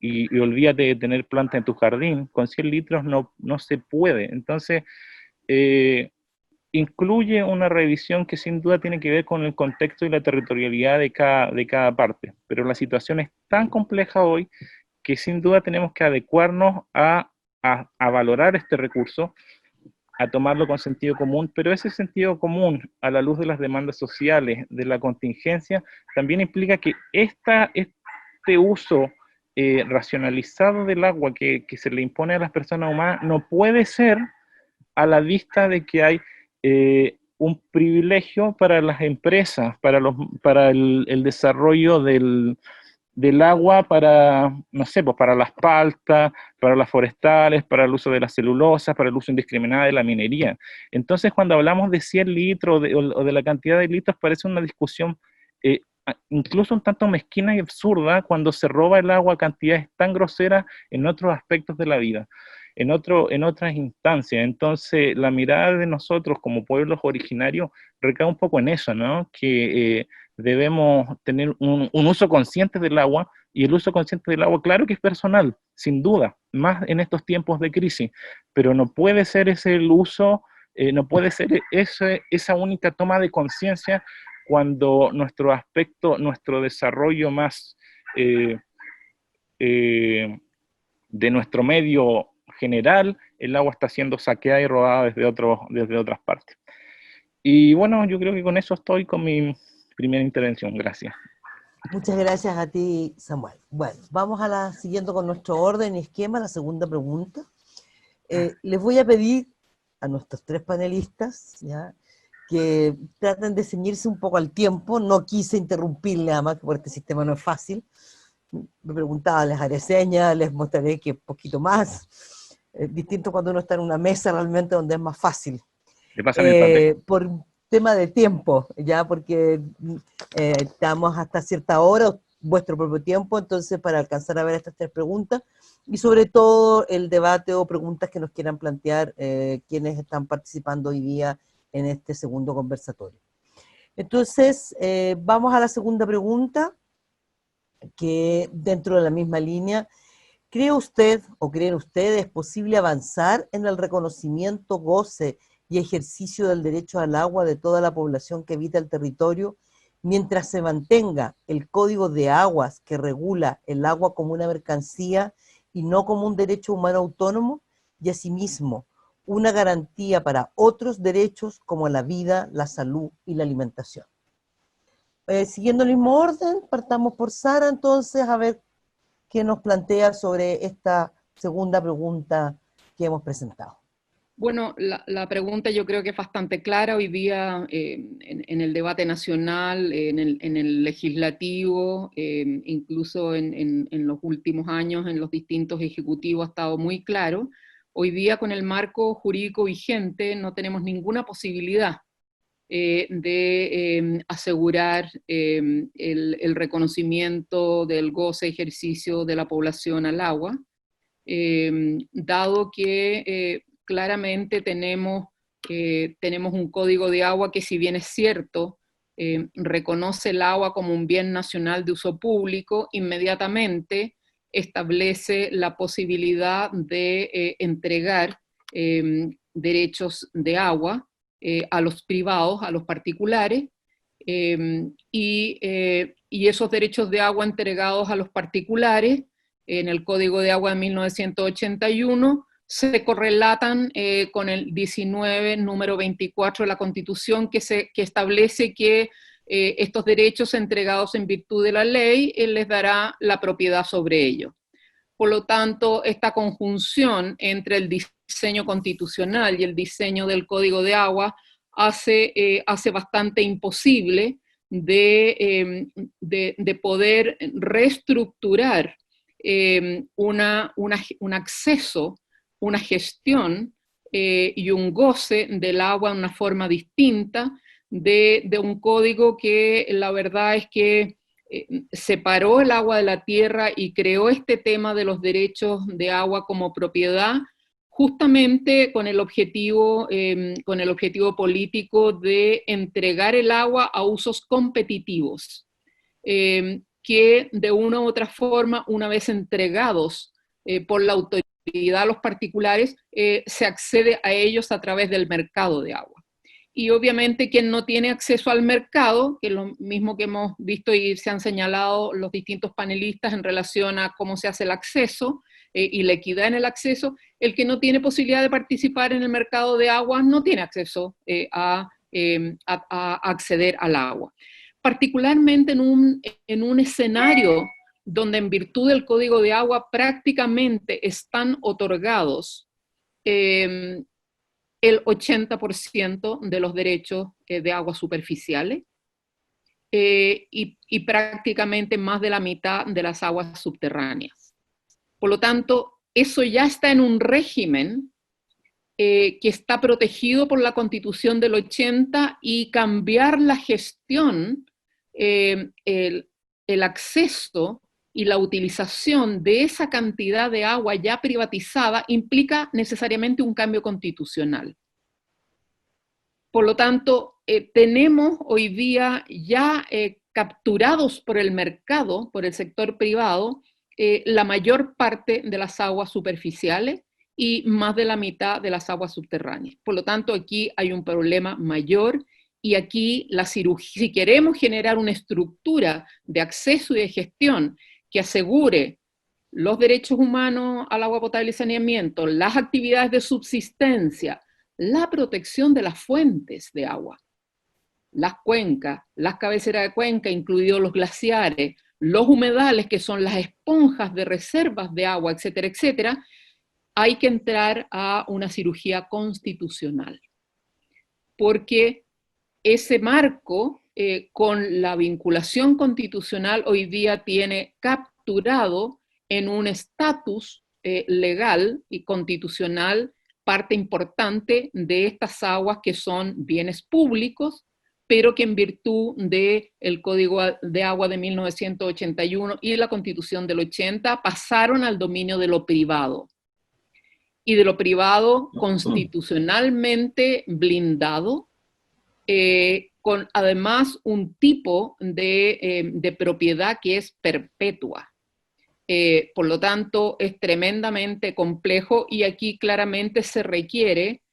y olvídate de tener planta en tu jardín, con 100 litros no se puede. Entonces, incluye una revisión que sin duda tiene que ver con el contexto y la territorialidad de cada parte, pero la situación es tan compleja hoy que sin duda tenemos que adecuarnos a valorar este recurso, a tomarlo con sentido común, pero ese sentido común, a la luz de las demandas sociales, de la contingencia, también implica que este uso racionalizado del agua que se le impone a las personas humanas no puede ser a la vista de que hay un privilegio para las empresas, para el desarrollo del agua, para, no sé, pues para las paltas, para las forestales, para el uso de las celulosas, para el uso indiscriminado de la minería. Entonces, cuando hablamos de 100 litros o de la cantidad de litros, parece una discusión incluso un tanto mezquina y absurda cuando se roba el agua a cantidades tan groseras en otros aspectos de la vida, en otras instancias. Entonces, la mirada de nosotros como pueblos originarios recae un poco en eso, ¿no? Que debemos tener un uso consciente del agua, y el uso consciente del agua, claro que es personal, sin duda, más en estos tiempos de crisis, pero no puede ser ese el uso, no puede ser esa única toma de conciencia cuando nuestro aspecto, nuestro desarrollo más de nuestro medio general, el agua está siendo saqueada y robada desde otras partes. Y bueno, yo creo que con eso estoy con mi primera intervención. Gracias. Muchas gracias a ti, Samuel. Bueno, vamos siguiendo con nuestro orden y esquema, la segunda pregunta. Les voy a pedir a nuestros tres panelistas, ¿ya?, que traten de ceñirse un poco al tiempo. No quise interrumpirle, además, que por este sistema no es fácil. Me preguntaba, les haré señas, les mostraré que un poquito más. Distinto cuando uno está en una mesa realmente donde es más fácil. ¿Le pasan el papel? Por tema de tiempo, ya, porque estamos hasta cierta hora, vuestro propio tiempo, entonces para alcanzar a ver estas tres preguntas, y sobre todo el debate o preguntas que nos quieran plantear quienes están participando hoy día en este segundo conversatorio. Entonces, vamos a la segunda pregunta, que dentro de la misma línea: ¿cree usted o creen ustedes posible avanzar en el reconocimiento, goce y ejercicio del derecho al agua de toda la población que habita el territorio, mientras se mantenga el Código de Aguas que regula el agua como una mercancía y no como un derecho humano autónomo, y asimismo una garantía para otros derechos como la vida, la salud y la alimentación? Siguiendo el mismo orden, partamos por Sara entonces, a ver qué nos plantea sobre esta segunda pregunta que hemos presentado. Bueno, la pregunta yo creo que es bastante clara hoy día en el debate nacional, en el legislativo, incluso en los últimos años en los distintos ejecutivos ha estado muy claro. Hoy día con el marco jurídico vigente no tenemos ninguna posibilidad de asegurar el reconocimiento del goce y ejercicio de la población al agua, dado que claramente tenemos un código de agua que, si bien es cierto, reconoce el agua como un bien nacional de uso público, inmediatamente establece la posibilidad de entregar derechos de agua a los privados, a los particulares, y esos derechos de agua entregados a los particulares en el Código de Agua de 1981 se correlatan con el 19, número 24 de la Constitución, que establece que estos derechos entregados en virtud de la ley les dará la propiedad sobre ellos. Por lo tanto, esta conjunción entre el diseño constitucional y el diseño del Código de Agua hace bastante imposible de poder reestructurar un acceso, una gestión y un goce del agua de una forma distinta de un código que la verdad es que separó el agua de la tierra y creó este tema de los derechos de agua como propiedad, justamente con el objetivo político de entregar el agua a usos competitivos, que de una u otra forma, una vez entregados por la autoridad a los particulares, se accede a ellos a través del mercado de agua. Y obviamente quien no tiene acceso al mercado, que es lo mismo que hemos visto y se han señalado los distintos panelistas en relación a cómo se hace el acceso y la equidad en el acceso, el que no tiene posibilidad de participar en el mercado de agua no tiene acceso a acceder al agua. Particularmente en un escenario donde en virtud del Código de Agua prácticamente están otorgados el 80% de los derechos de aguas superficiales y prácticamente más de la mitad de las aguas subterráneas. Por lo tanto, eso ya está en un régimen que está protegido por la Constitución del 80 y cambiar la gestión, el acceso y la utilización de esa cantidad de agua ya privatizada implica necesariamente un cambio constitucional. Por lo tanto, tenemos hoy día ya capturados por el mercado, por el sector privado, la mayor parte de las aguas superficiales y más de la mitad de las aguas subterráneas. Por lo tanto, aquí hay un problema mayor y aquí la cirugía, si queremos generar una estructura de acceso y de gestión que asegure los derechos humanos al agua potable y saneamiento, las actividades de subsistencia, la protección de las fuentes de agua, las cuencas, las cabeceras de cuenca, incluidos los glaciares, los humedales, que son las esponjas de reservas de agua, etcétera, etcétera, hay que entrar a una cirugía constitucional. Porque ese marco, con la vinculación constitucional, hoy día tiene capturado en un estatus legal y constitucional parte importante de estas aguas que son bienes públicos, pero que en virtud del Código de Agua de 1981 y la Constitución del 80 pasaron al dominio de lo privado. Y de lo privado constitucionalmente blindado, con además un tipo de propiedad que es perpetua. Por lo tanto, es tremendamente complejo y aquí claramente se requiere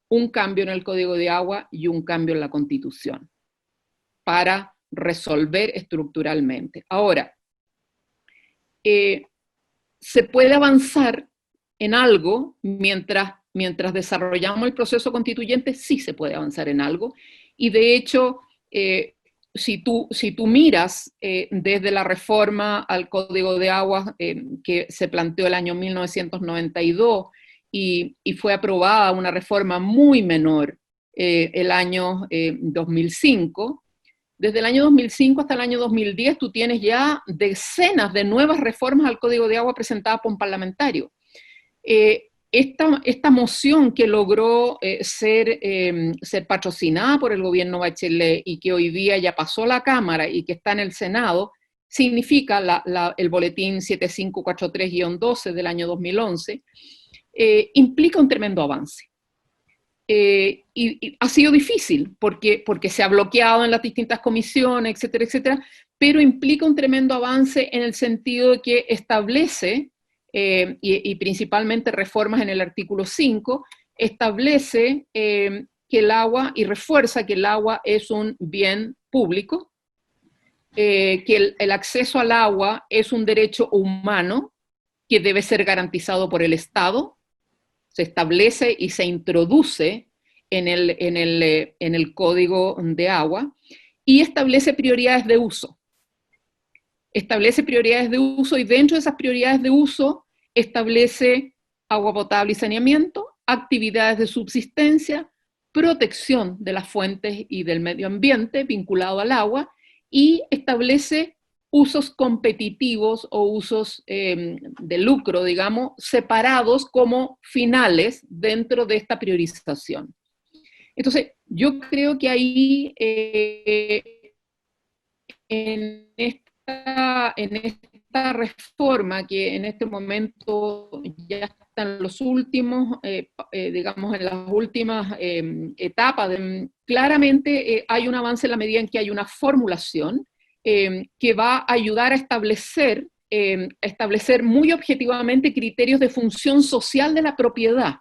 un cambio en el Código de Agua y un cambio en la Constitución para resolver estructuralmente. Ahora, se puede avanzar en algo mientras desarrollamos el proceso constituyente, sí se puede avanzar en algo, y de hecho, si tú miras desde la reforma al Código de Agua que se planteó el año 1992 y fue aprobada una reforma muy menor el año 2005, desde el año 2005 hasta el año 2010 tú tienes ya decenas de nuevas reformas al Código de Agua presentadas por un parlamentario. Esta moción que logró ser patrocinada por el gobierno Bachelet y que hoy día ya pasó la Cámara y que está en el Senado, significa el boletín 7543-12 del año 2011, implica un tremendo avance. Y ha sido difícil porque se ha bloqueado en las distintas comisiones, etcétera, etcétera, pero implica un tremendo avance en el sentido de que establece y principalmente reformas en el artículo 5, establece que que el agua, y refuerza que el agua es un bien público, que el acceso al agua es un derecho humano que debe ser garantizado por el Estado, se establece y se introduce en el Código de Agua, y establece prioridades de uso. Establece prioridades de uso, y dentro de esas prioridades de uso establece agua potable y saneamiento, actividades de subsistencia, protección de las fuentes y del medio ambiente vinculado al agua, y establece usos competitivos o usos de lucro, digamos, separados como finales dentro de esta priorización. Entonces, yo creo que ahí, en esta reforma, que en este momento ya están los últimos, digamos, en las últimas etapas, claramente hay un avance en la medida en que hay una formulación que va a ayudar a establecer muy objetivamente criterios de función social de la propiedad.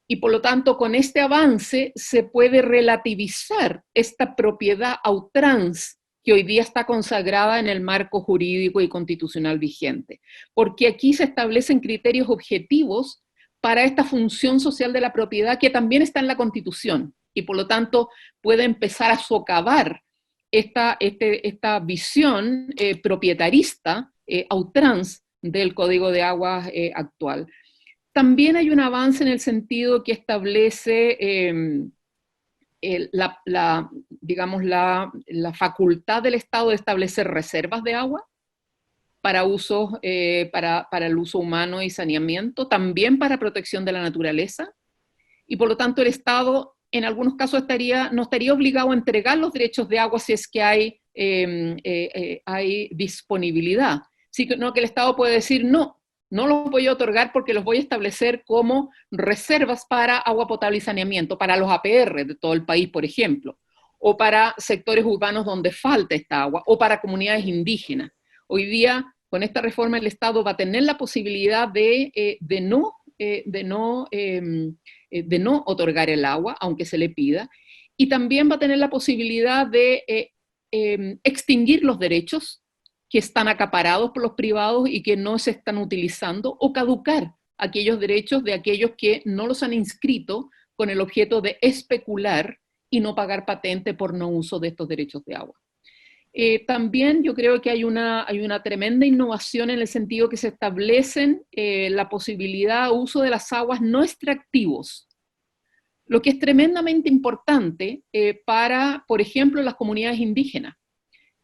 Y por lo tanto, con este avance se puede relativizar esta propiedad a outrance que hoy día está consagrada en el marco jurídico y constitucional vigente. Porque aquí se establecen criterios objetivos para esta función social de la propiedad que también está en la Constitución, y por lo tanto puede empezar a socavar esta visión propietarista a outrance del Código de Aguas actual. También hay un avance en el sentido que establece digamos, la facultad del Estado de establecer reservas de agua para usos, para el uso humano y saneamiento, también para protección de la naturaleza, y por lo tanto el Estado en algunos casos no estaría obligado a entregar los derechos de agua si es que hay disponibilidad, sino que el Estado puede decir no los voy a otorgar porque los voy a establecer como reservas para agua potable y saneamiento, para los APR de todo el país, por ejemplo, o para sectores urbanos donde falta esta agua, o para comunidades indígenas. Hoy día, con esta reforma, el Estado va a tener la posibilidad de no otorgar el agua, aunque se le pida, y también va a tener la posibilidad de extinguir los derechos que están acaparados por los privados y que no se están utilizando, o caducar aquellos derechos de aquellos que no los han inscrito con el objeto de especular y no pagar patente por no uso de estos derechos de agua. También yo creo que hay una tremenda innovación en el sentido que se establecen la posibilidad de uso de las aguas no extractivos, lo que es tremendamente importante para, por ejemplo, las comunidades indígenas,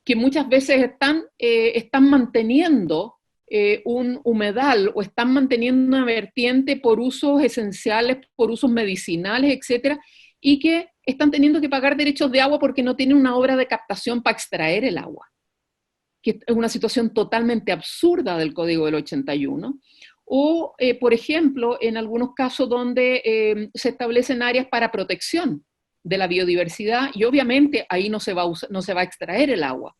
que muchas veces están manteniendo un humedal o están manteniendo una vertiente por usos esenciales, por usos medicinales, etcétera, y que están teniendo que pagar derechos de agua porque no tienen una obra de captación para extraer el agua, que es una situación totalmente absurda del Código del 81, o, por ejemplo, en algunos casos donde se establecen áreas para protección de la biodiversidad, y obviamente ahí no se va a extraer el agua.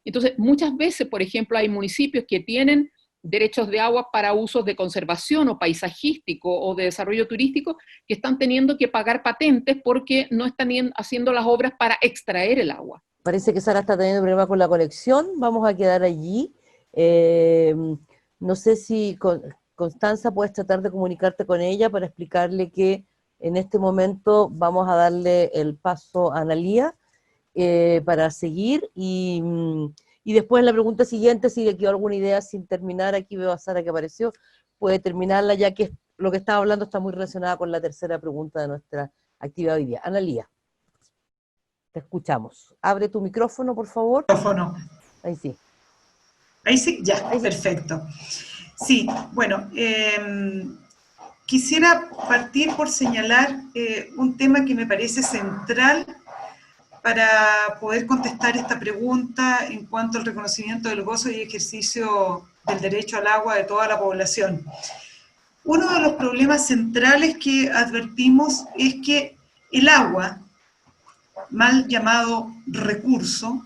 Entonces, muchas veces, por ejemplo, hay municipios que tienen derechos de agua para usos de conservación o paisajístico o de desarrollo turístico, que están teniendo que pagar patentes porque no están haciendo las obras para extraer el agua. Parece que Sara está teniendo problemas con la conexión, vamos a quedar allí. No sé si Constanza puedes tratar de comunicarte con ella para explicarle que en este momento vamos a darle el paso a Analía para seguir, y después la pregunta siguiente, si le quedó alguna idea sin terminar, aquí veo a Sara que apareció, puede terminarla, ya que lo que estaba hablando está muy relacionada con la tercera pregunta de nuestra actividad hoy día. Analía, te escuchamos. Abre tu micrófono, por favor. Micrófono. Ahí sí. Ahí sí, ya, Ahí sí. Perfecto. Sí, bueno, quisiera partir por señalar un tema que me parece central para poder contestar esta pregunta en cuanto al reconocimiento del gozo y ejercicio del derecho al agua de toda la población. Uno de los problemas centrales que advertimos es que el agua, mal llamado recurso,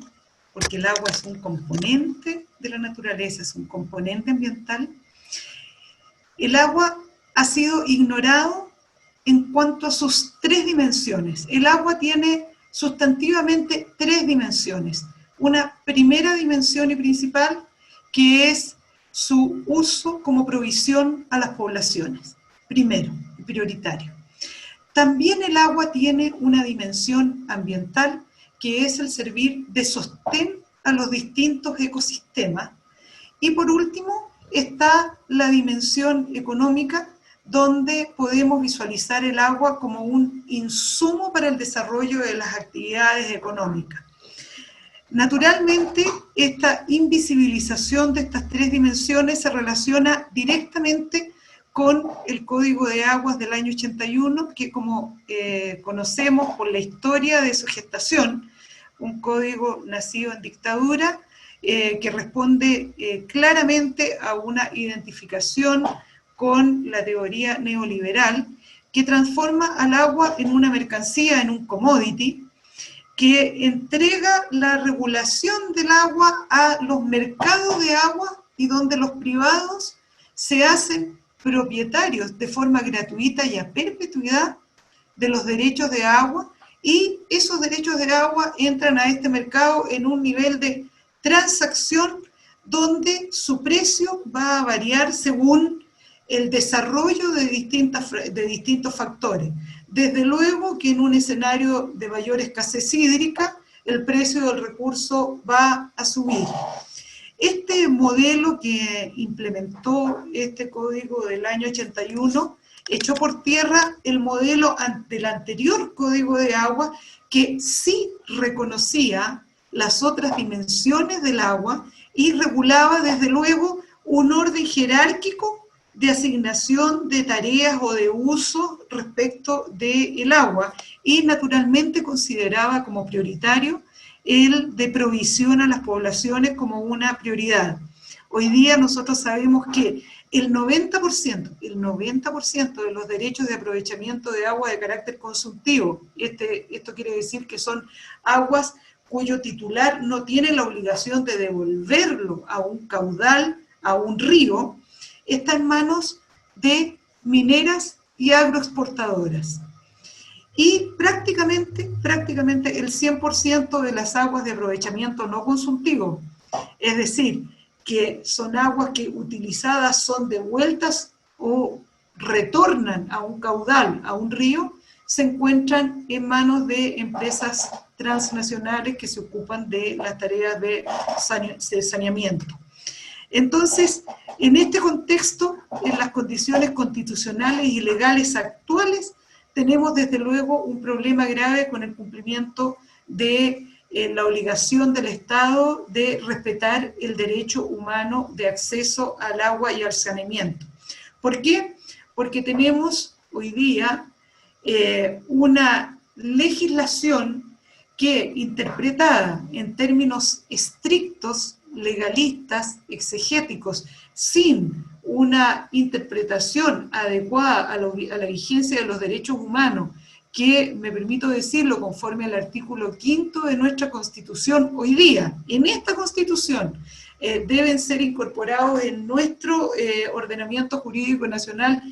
porque el agua es un componente de la naturaleza, es un componente ambiental, el agua ha sido ignorado en cuanto a sus tres dimensiones. El agua tiene sustantivamente tres dimensiones. Una primera dimensión y principal, que es su uso como provisión a las poblaciones. Primero, prioritario. También el agua tiene una dimensión ambiental, que es el servir de sostén a los distintos ecosistemas. Y por último, está la dimensión económica, donde podemos visualizar el agua como un insumo para el desarrollo de las actividades económicas. Naturalmente, esta invisibilización de estas tres dimensiones se relaciona directamente con el Código de Aguas del año 81, que como conocemos por la historia de su gestación, un código nacido en dictadura, que responde claramente a una identificación con la teoría neoliberal, que transforma al agua en una mercancía, en un commodity, que entrega la regulación del agua a los mercados de agua y donde los privados se hacen propietarios de forma gratuita y a perpetuidad de los derechos de agua, y esos derechos de agua entran a este mercado en un nivel de transacción donde su precio va a variar según el desarrollo de distintos factores. Desde luego que en un escenario de mayor escasez hídrica, el precio del recurso va a subir. Este modelo que implementó este código del año 81 echó por tierra el modelo del anterior Código de Agua, que sí reconocía las otras dimensiones del agua y regulaba desde luego un orden jerárquico de asignación de tareas o de uso respecto del agua, y naturalmente consideraba como prioritario el de provisión a las poblaciones como una prioridad. Hoy día nosotros sabemos que el 90% de los derechos de aprovechamiento de agua de carácter consultivo, esto quiere decir que son aguas cuyo titular no tiene la obligación de devolverlo a un caudal, a un río, está en manos de mineras y agroexportadoras. Y prácticamente el 100% de las aguas de aprovechamiento no consultivo, es decir, que son aguas que utilizadas son devueltas o retornan a un caudal, a un río, se encuentran en manos de empresas transnacionales que se ocupan de las tareas de saneamiento. Entonces, en este contexto, en las condiciones constitucionales y legales actuales, tenemos desde luego un problema grave con el cumplimiento de la obligación del Estado de respetar el derecho humano de acceso al agua y al saneamiento. ¿Por qué? Porque tenemos hoy día una legislación que, interpretada en términos estrictos, legalistas, exegéticos, sin una interpretación adecuada a la vigencia de los derechos humanos, que, me permito decirlo, conforme al artículo 5º de nuestra Constitución, hoy día, en esta Constitución, deben ser incorporados en nuestro ordenamiento jurídico nacional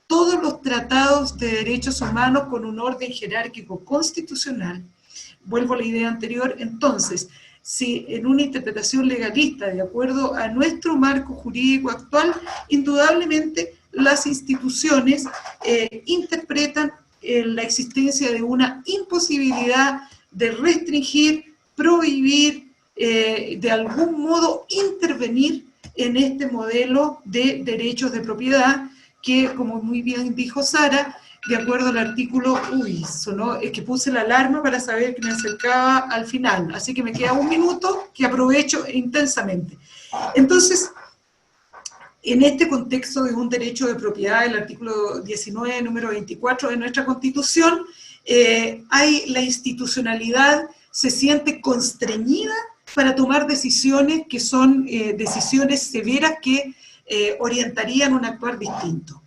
todos los tratados de derechos humanos con un orden jerárquico constitucional. Vuelvo a la idea anterior, entonces, si en una interpretación legalista, de acuerdo a nuestro marco jurídico actual, indudablemente las instituciones interpretan la existencia de una imposibilidad de restringir, prohibir, de algún modo intervenir en este modelo de derechos de propiedad que, como muy bien dijo Sara, de acuerdo al artículo, es que puse la alarma para saber que me acercaba al final, así que me queda un minuto que aprovecho intensamente. Entonces, en este contexto de un derecho de propiedad, el artículo 19, número 24 de nuestra Constitución, la institucionalidad se siente constreñida para tomar decisiones que son decisiones severas que orientarían un actuar distinto.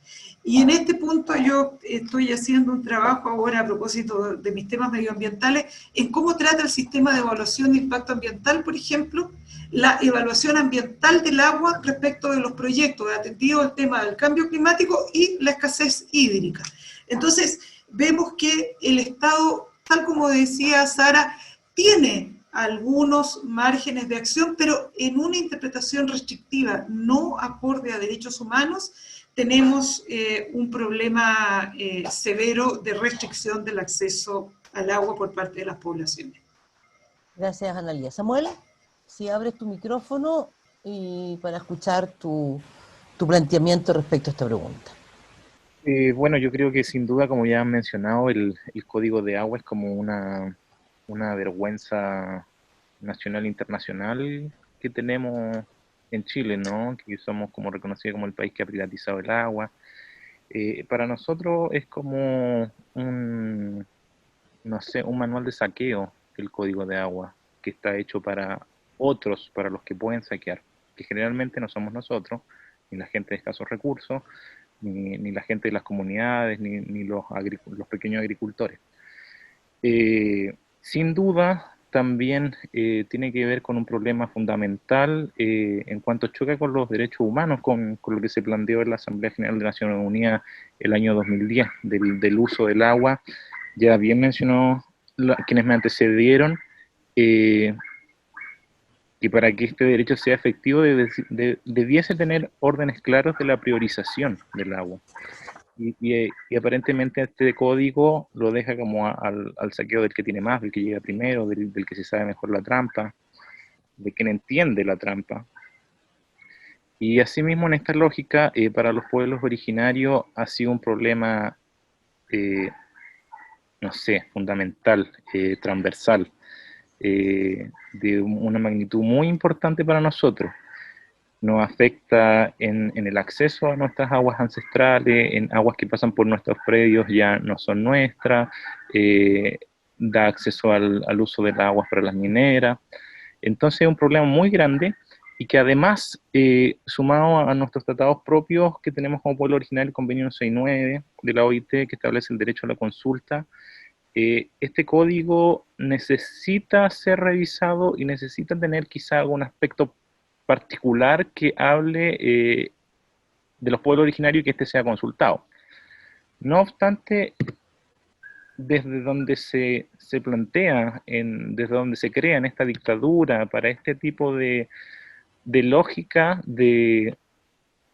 Y en este punto yo estoy haciendo un trabajo ahora a propósito de mis temas medioambientales, en cómo trata el sistema de evaluación de impacto ambiental, por ejemplo, la evaluación ambiental del agua respecto de los proyectos atendidos al tema del cambio climático y la escasez hídrica. Entonces, vemos que el Estado, tal como decía Sara, tiene algunos márgenes de acción, pero en una interpretación restrictiva, no acorde a derechos humanos, tenemos un problema severo de restricción del acceso al agua por parte de las poblaciones. Gracias, Analía. Samuel, si abres tu micrófono y para escuchar tu planteamiento respecto a esta pregunta. Bueno, yo creo que sin duda, como ya han mencionado, el Código de Agua es como una vergüenza nacional e internacional que tenemos en Chile, ¿no? Que somos como reconocidos como el país que ha privatizado el agua. Para nosotros es como no sé, un manual de saqueo el Código de Agua, que está hecho para otros, para los que pueden saquear, que generalmente no somos nosotros, ni la gente de escasos recursos, ni la gente de las comunidades, ni los pequeños agricultores. Sin duda, también tiene que ver con un problema fundamental en cuanto choca con los derechos humanos, con lo que se planteó en la Asamblea General de Naciones Unidas el año 2010, del uso del agua. Ya bien mencionó quienes me antecedieron, que para que este derecho sea efectivo debiese tener órdenes claros de la priorización del agua. Y aparentemente este código lo deja como al saqueo del que tiene más, del que llega primero, del que se sabe mejor la trampa, de quien entiende la trampa. Y asimismo, en esta lógica, para los pueblos originarios ha sido un problema, no sé, fundamental, transversal, de una magnitud muy importante para nosotros. Nos afecta en el acceso a nuestras aguas ancestrales, en aguas que pasan por nuestros predios ya no son nuestras, da acceso al uso de las aguas para las mineras. Entonces es un problema muy grande y que además, sumado a nuestros tratados propios que tenemos como pueblo originario, el convenio 69 de la OIT, que establece el derecho a la consulta, este código necesita ser revisado y necesita tener quizá algún aspecto particular que hable de los pueblos originarios y que este sea consultado. No obstante, desde donde se plantea, desde donde se crea en esta dictadura para este tipo de lógica de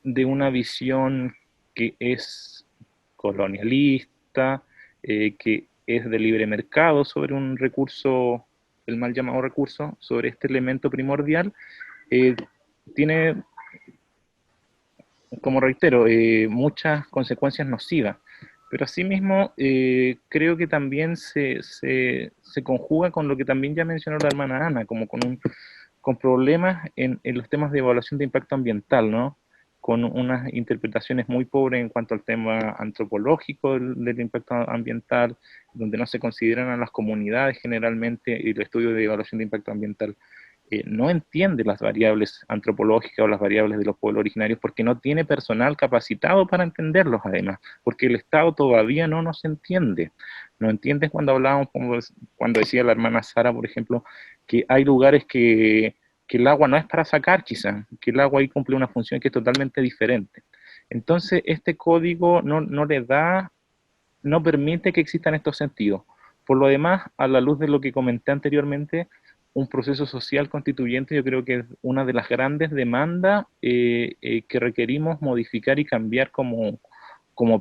una visión que es colonialista, que es de libre mercado sobre un recurso, el mal llamado recurso, sobre este elemento primordial, tiene, como reitero, muchas consecuencias nocivas. Pero asimismo, creo que también se conjuga con lo que también ya mencionó la hermana Ana, como con problemas en los temas de evaluación de impacto ambiental, ¿no? Con unas interpretaciones muy pobres en cuanto al tema antropológico del impacto ambiental, donde no se consideran a las comunidades generalmente, y el estudio de evaluación de impacto ambiental no entiende las variables antropológicas o las variables de los pueblos originarios porque no tiene personal capacitado para entenderlos además, porque el Estado todavía no nos entiende. No entiendes cuando hablábamos, cuando decía la hermana Sara, por ejemplo, que hay lugares que el agua no es para sacar quizás, que el agua ahí cumple una función que es totalmente diferente. Entonces, este código no permite que existan estos sentidos. Por lo demás, a la luz de lo que comenté anteriormente, un proceso social constituyente yo creo que es una de las grandes demandas que requerimos modificar y cambiar como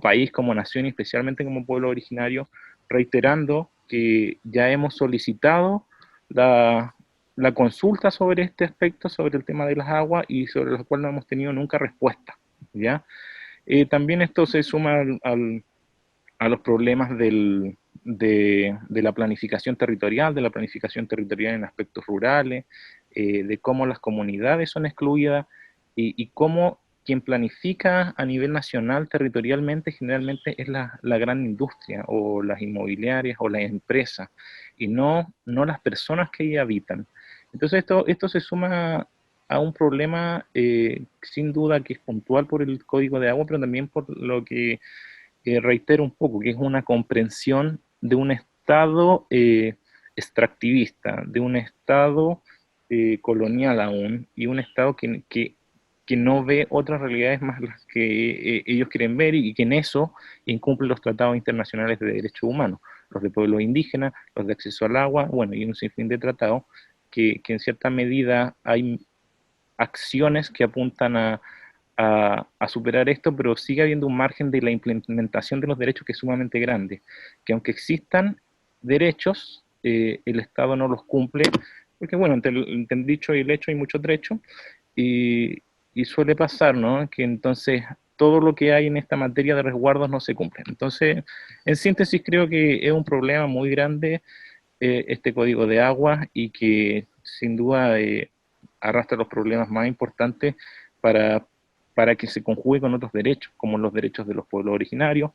país, como nación y especialmente como pueblo originario, reiterando que ya hemos solicitado la consulta sobre este aspecto, sobre el tema de las aguas y sobre lo cual no hemos tenido nunca respuesta, ¿ya? También esto se suma a los problemas de la planificación territorial, en aspectos rurales, de cómo las comunidades son excluidas y cómo quien planifica a nivel nacional territorialmente generalmente es la gran industria o las inmobiliarias o las empresas y no las personas que ahí habitan. Entonces esto se suma a un problema sin duda que es puntual por el Código de Agua, pero también por lo que reitero un poco, que es una comprensión de un Estado extractivista, de un Estado colonial aún, y un Estado que que no ve otras realidades más las que ellos quieren ver, y que en eso incumple los tratados internacionales de derechos humanos, los de pueblos indígenas, los de acceso al agua, bueno, y un sinfín de tratados que en cierta medida hay acciones que apuntan a superar esto, pero sigue habiendo un margen de la implementación de los derechos que es sumamente grande, que aunque existan derechos, el Estado no los cumple, porque bueno, entre el dicho y el hecho hay mucho trecho, y suele pasar, ¿no?, que entonces todo lo que hay en esta materia de resguardos no se cumple. Entonces, en síntesis, creo que es un problema muy grande este código de agua, y que sin duda arrastra los problemas más importantes para que se conjugue con otros derechos, como los derechos de los pueblos originarios,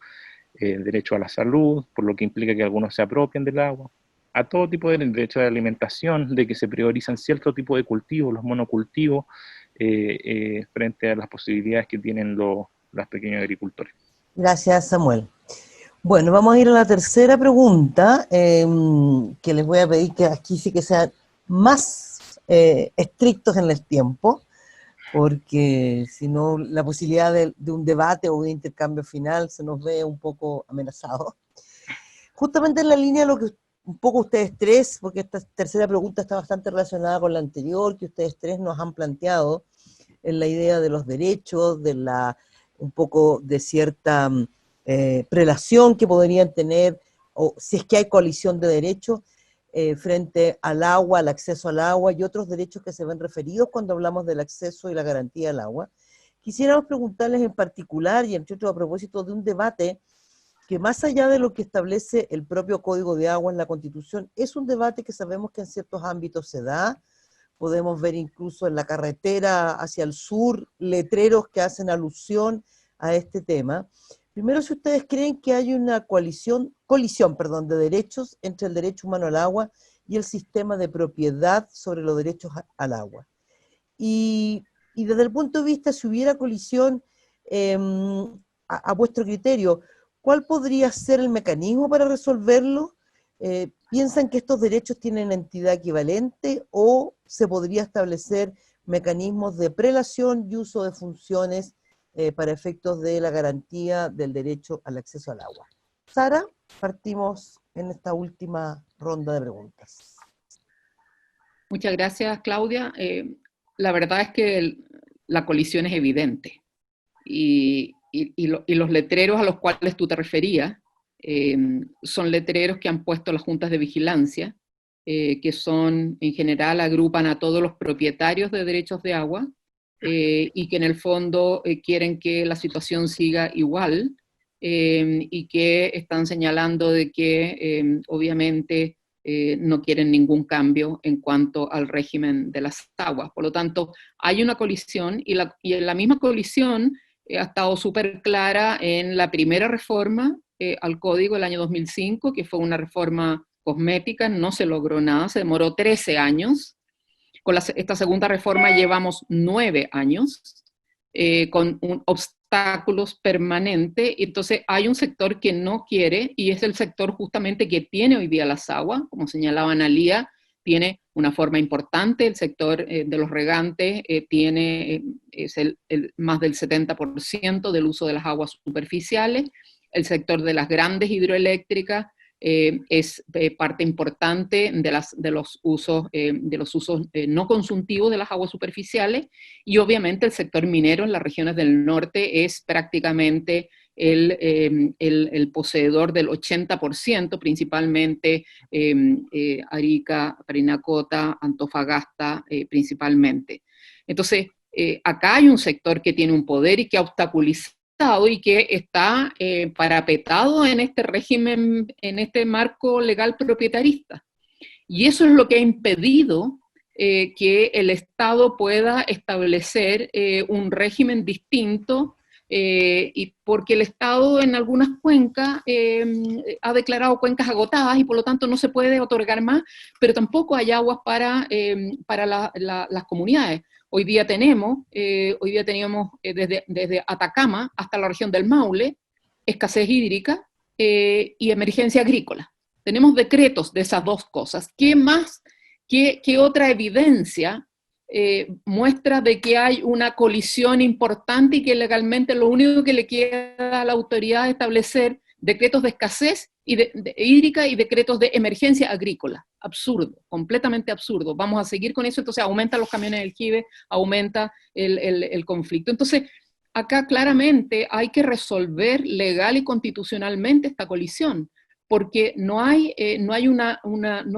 el derecho a la salud, por lo que implica que algunos se apropien del agua, a todo tipo de derecho de alimentación, de que se priorizan cierto tipo de cultivos, los monocultivos, frente a las posibilidades que tienen los pequeños agricultores. Gracias, Samuel. Bueno, vamos a ir a la tercera pregunta, que les voy a pedir que aquí sí que sean más estrictos en el tiempo, porque si no, la posibilidad de un debate o un intercambio final se nos ve un poco amenazado. Justamente en la línea de lo que un poco ustedes tres, porque esta tercera pregunta está bastante relacionada con la anterior, que ustedes tres nos han planteado, en la idea de los derechos, de un poco de cierta prelación que podrían tener, o si es que hay coalición de derechos, frente al agua, al acceso al agua y otros derechos que se ven referidos cuando hablamos del acceso y la garantía del agua. Quisiéramos preguntarles en particular, y entre otros a propósito de un debate que más allá de lo que establece el propio Código de Agua en la Constitución, es un debate que sabemos que en ciertos ámbitos se da. Podemos ver incluso en la carretera hacia el sur letreros que hacen alusión a este tema. Primero, si ustedes creen que hay una colisión de derechos entre el derecho humano al agua y el sistema de propiedad sobre los derechos al agua. Y desde el punto de vista, si hubiera colisión, a vuestro criterio, ¿cuál podría ser el mecanismo para resolverlo? ¿Piensan que estos derechos tienen entidad equivalente o se podría establecer mecanismos de prelación y uso de funciones para efectos de la garantía del derecho al acceso al agua? Sara, partimos en esta última ronda de preguntas. Muchas gracias, Claudia. La verdad es que la colisión es evidente, y los letreros a los cuales tú te referías son letreros que han puesto las juntas de vigilancia, que son, en general, agrupan a todos los propietarios de derechos de agua, y que en el fondo quieren que la situación siga igual, y que están señalando de que obviamente no quieren ningún cambio en cuanto al régimen de las aguas. Por lo tanto, hay una colisión, y en la misma colisión ha estado súper clara en la primera reforma al Código del año 2005, que fue una reforma cosmética, no se logró nada, se demoró 13 años. Con esta segunda reforma llevamos 9 años, con obstáculos permanentes. Entonces hay un sector que no quiere, y es el sector justamente que tiene hoy día las aguas, como señalaba Analía, tiene una forma importante. El sector de los regantes es más del 70% del uso de las aguas superficiales. El sector de las grandes hidroeléctricas es parte importante de los usos no consultivos de las aguas superficiales, y obviamente el sector minero en las regiones del norte es prácticamente el poseedor del 80%, principalmente Arica, Parinacota, Antofagasta principalmente. Entonces, acá hay un sector que tiene un poder y que ha obstaculizado y que está parapetado en este régimen, en este marco legal propietarista. Y eso es lo que ha impedido que el Estado pueda establecer un régimen distinto, y porque el Estado en algunas cuencas ha declarado cuencas agotadas, y por lo tanto no se puede otorgar más, pero tampoco hay aguas para las comunidades. Hoy día teníamos desde Atacama hasta la región del Maule escasez hídrica y emergencia agrícola. Tenemos decretos de esas dos cosas. ¿Qué más, qué otra evidencia muestra de que hay una colisión importante y que legalmente lo único que le queda a la autoridad es establecer decretos de escasez hídrica y decretos de emergencia agrícola. Absurdo, completamente absurdo. Vamos a seguir con eso, entonces aumenta los camiones del Jive, aumenta el conflicto. Entonces, acá claramente hay que resolver legal y constitucionalmente esta colisión, porque no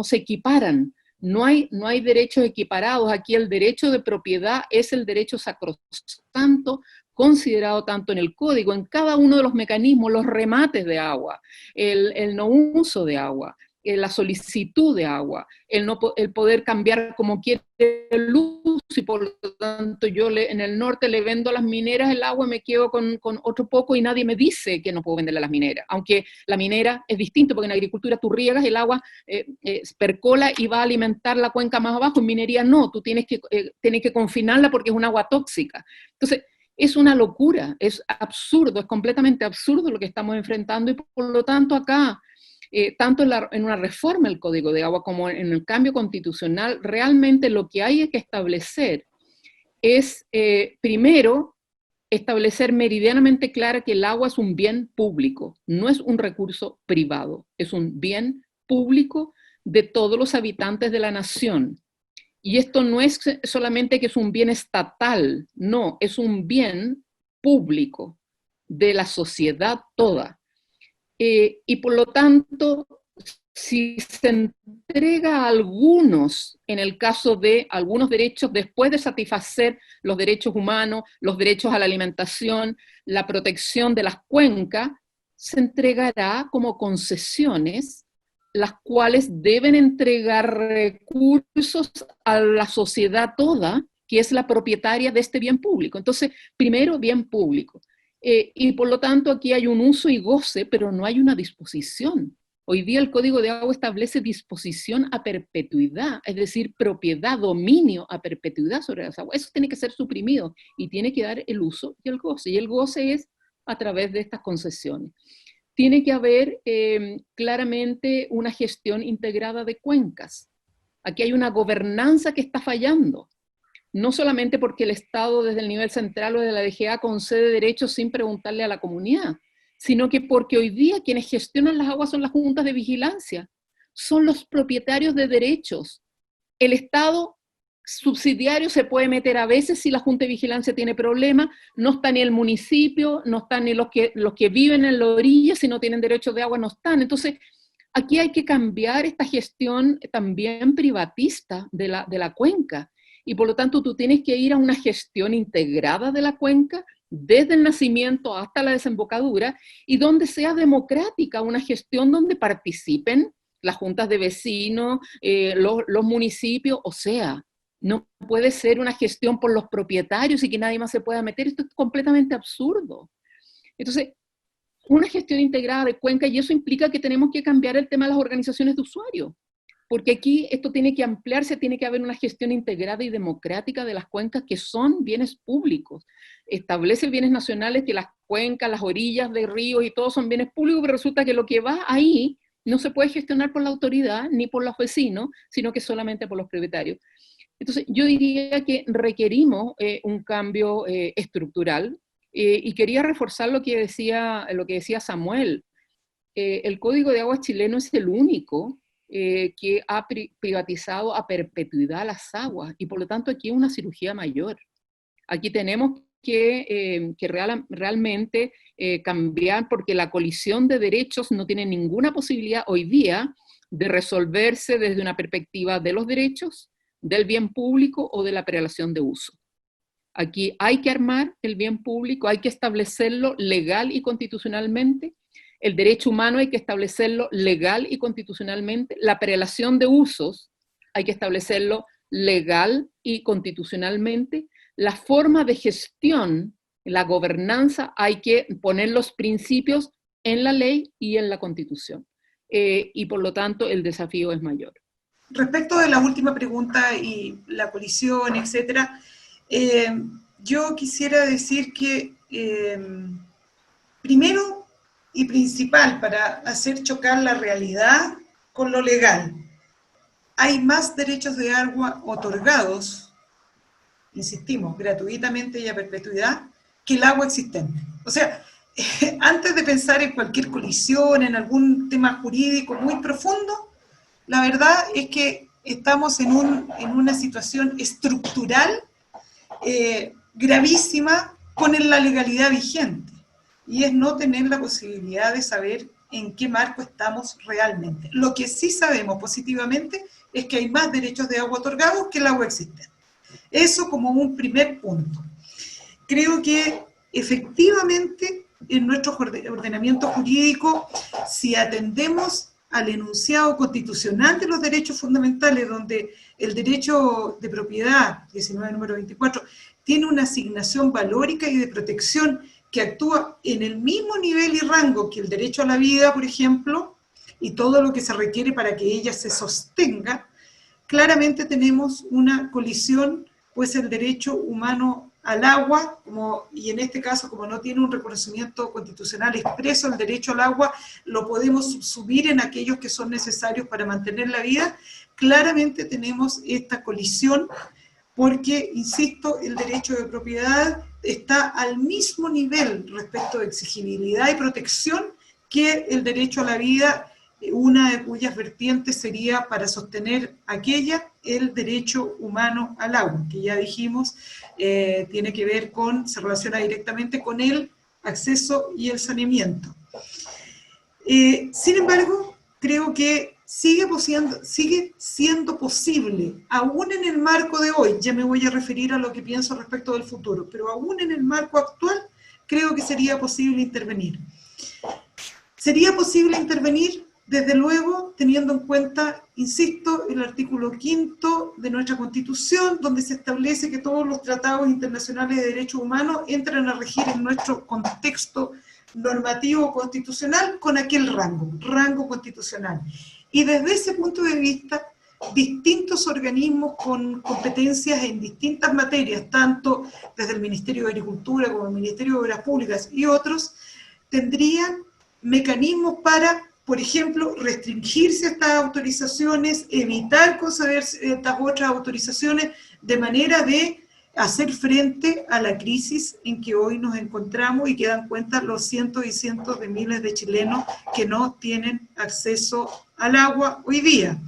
se equiparan. No hay derechos equiparados. Aquí el derecho de propiedad es el derecho sacrosanto, considerado tanto en el código, en cada uno de los mecanismos, los remates de agua, el no uso de agua, la solicitud de agua, el poder cambiar como quiere el uso, y por lo tanto yo en el norte le vendo a las mineras el agua y me quedo con otro poco y nadie me dice que no puedo venderle a las mineras, aunque la minera es distinto, porque en agricultura tú riegas, el agua percola y va a alimentar la cuenca más abajo, en minería no, tú tienes que confinarla porque es un agua tóxica. Entonces, es una locura, es absurdo, es completamente absurdo lo que estamos enfrentando, y por lo tanto acá, tanto en una reforma del Código de Agua como en el cambio constitucional, realmente lo que hay que establecer es, primero, establecer meridianamente claro que el agua es un bien público, no es un recurso privado, es un bien público de todos los habitantes de la nación. Y esto no es solamente que es un bien estatal, no, es un bien público de la sociedad toda. Y por lo tanto, si se entrega a algunos, en el caso de algunos derechos, después de satisfacer los derechos humanos, los derechos a la alimentación, la protección de las cuencas, se entregará como concesiones, las cuales deben entregar recursos a la sociedad toda, que es la propietaria de este bien público. Entonces, primero, bien público. Y por lo tanto, aquí hay un uso y goce, pero no hay una disposición. Hoy día el Código de Agua establece disposición a perpetuidad, es decir, propiedad, dominio a perpetuidad sobre las aguas. Eso tiene que ser suprimido y tiene que dar el uso y el goce. Y el goce es a través de estas concesiones. Tiene que haber claramente una gestión integrada de cuencas. Aquí hay una gobernanza que está fallando, no solamente porque el Estado desde el nivel central o de la DGA concede derechos sin preguntarle a la comunidad, sino que porque hoy día quienes gestionan las aguas son las juntas de vigilancia, son los propietarios de derechos. El Estado subsidiario se puede meter a veces si la Junta de Vigilancia tiene problemas, no está ni el municipio, no están ni los que viven en la orilla, si no tienen derechos de agua no están. Entonces, aquí hay que cambiar esta gestión también privatista de la cuenca, y por lo tanto tú tienes que ir a una gestión integrada de la cuenca, desde el nacimiento hasta la desembocadura, y donde sea democrática, una gestión donde participen las juntas de vecinos, los municipios, o sea, no puede ser una gestión por los propietarios y que nadie más se pueda meter. Esto es completamente absurdo. Entonces, una gestión integrada de cuenca, y eso implica que tenemos que cambiar el tema de las organizaciones de usuarios, porque aquí esto tiene que ampliarse, tiene que haber una gestión integrada y democrática de las cuencas que son bienes públicos. Establece bienes nacionales que las cuencas, las orillas de ríos y todo son bienes públicos, pero resulta que lo que va ahí no se puede gestionar por la autoridad ni por los vecinos, sino que solamente por los propietarios. Entonces, yo diría que requerimos un cambio estructural, y quería reforzar lo que decía Samuel. El Código de Aguas chileno es el único que ha privatizado a perpetuidad las aguas, y por lo tanto aquí hay una cirugía mayor. Aquí tenemos que realmente cambiar, porque la colisión de derechos no tiene ninguna posibilidad hoy día de resolverse desde una perspectiva de los derechos, del bien público o de la prelación de uso. Aquí hay que armar el bien público, hay que establecerlo legal y constitucionalmente. El derecho humano hay que establecerlo legal y constitucionalmente. La prelación de usos hay que establecerlo legal y constitucionalmente. La forma de gestión, la gobernanza, hay que poner los principios en la ley y en la Constitución. Y por lo tanto el desafío es mayor. Respecto de la última pregunta y la colisión, etcétera, yo quisiera decir que primero y principal, para hacer chocar la realidad con lo legal, hay más derechos de agua otorgados insistimos, gratuitamente y a perpetuidad, que el agua existente. O sea, antes de pensar en cualquier colisión, en algún tema jurídico muy profundo, la verdad es que estamos en una situación estructural gravísima con la legalidad vigente, y es no tener la posibilidad de saber en qué marco estamos realmente. Lo que sí sabemos positivamente es que hay más derechos de agua otorgados que el agua existente. Eso como un primer punto. Creo que efectivamente en nuestro ordenamiento jurídico, si atendemos al enunciado constitucional de los derechos fundamentales, donde el derecho de propiedad, 19 número 24, tiene una asignación valórica y de protección que actúa en el mismo nivel y rango que el derecho a la vida, por ejemplo, y todo lo que se requiere para que ella se sostenga, claramente tenemos una colisión, pues el derecho humano al agua, y en este caso, como no tiene un reconocimiento constitucional expreso, el derecho al agua lo podemos subsumir en aquellos que son necesarios para mantener la vida. Claramente tenemos esta colisión porque, insisto, el derecho de propiedad está al mismo nivel respecto de exigibilidad y protección que el derecho a la vida, una de cuyas vertientes sería, para sostener aquella, el derecho humano al agua, que ya dijimos, tiene que ver se relaciona directamente con el acceso y el saneamiento. Sin embargo, creo que sigue siendo posible, aún en el marco de hoy, ya me voy a referir a lo que pienso respecto del futuro, pero aún en el marco actual, creo que sería posible intervenir. Sería posible intervenir, desde luego, teniendo en cuenta, insisto, el artículo 5 de nuestra Constitución, donde se establece que todos los tratados internacionales de derechos humanos entran a regir en nuestro contexto normativo constitucional con aquel rango constitucional. Y desde ese punto de vista, distintos organismos con competencias en distintas materias, tanto desde el Ministerio de Agricultura como el Ministerio de Obras Públicas y otros, tendrían mecanismos para, por ejemplo, restringirse a estas autorizaciones, evitar conceder estas otras autorizaciones, de manera de hacer frente a la crisis en que hoy nos encontramos y que dan cuenta los cientos y cientos de miles de chilenos que no tienen acceso al agua hoy día.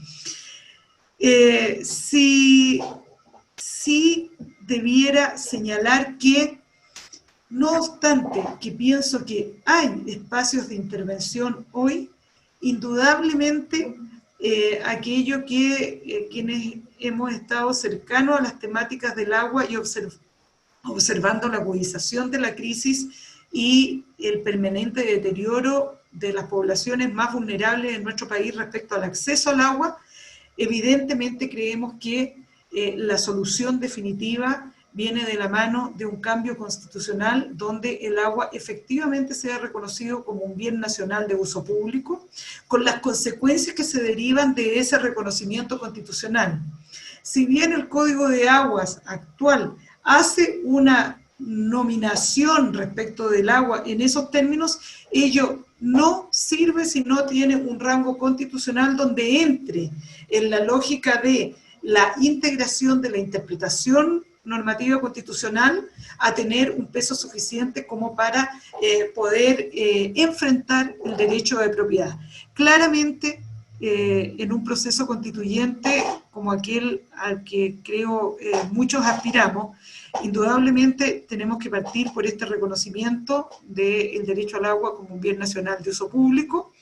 Sí debiera señalar que, no obstante que pienso que hay espacios de intervención hoy, indudablemente aquello que quienes hemos estado cercanos a las temáticas del agua y observando la agudización de la crisis y el permanente deterioro de las poblaciones más vulnerables en nuestro país respecto al acceso al agua, evidentemente creemos que la solución definitiva viene de la mano de un cambio constitucional donde el agua efectivamente sea reconocido como un bien nacional de uso público, con las consecuencias que se derivan de ese reconocimiento constitucional. Si bien el Código de Aguas actual hace una nominación respecto del agua en esos términos, ello no sirve si no tiene un rango constitucional donde entre en la lógica de la integración de la interpretación normativa constitucional a tener un peso suficiente como para poder enfrentar el derecho de propiedad. Claramente, en un proceso constituyente como aquel al que creo muchos aspiramos, indudablemente tenemos que partir por este reconocimiento del derecho al agua como un bien nacional de uso público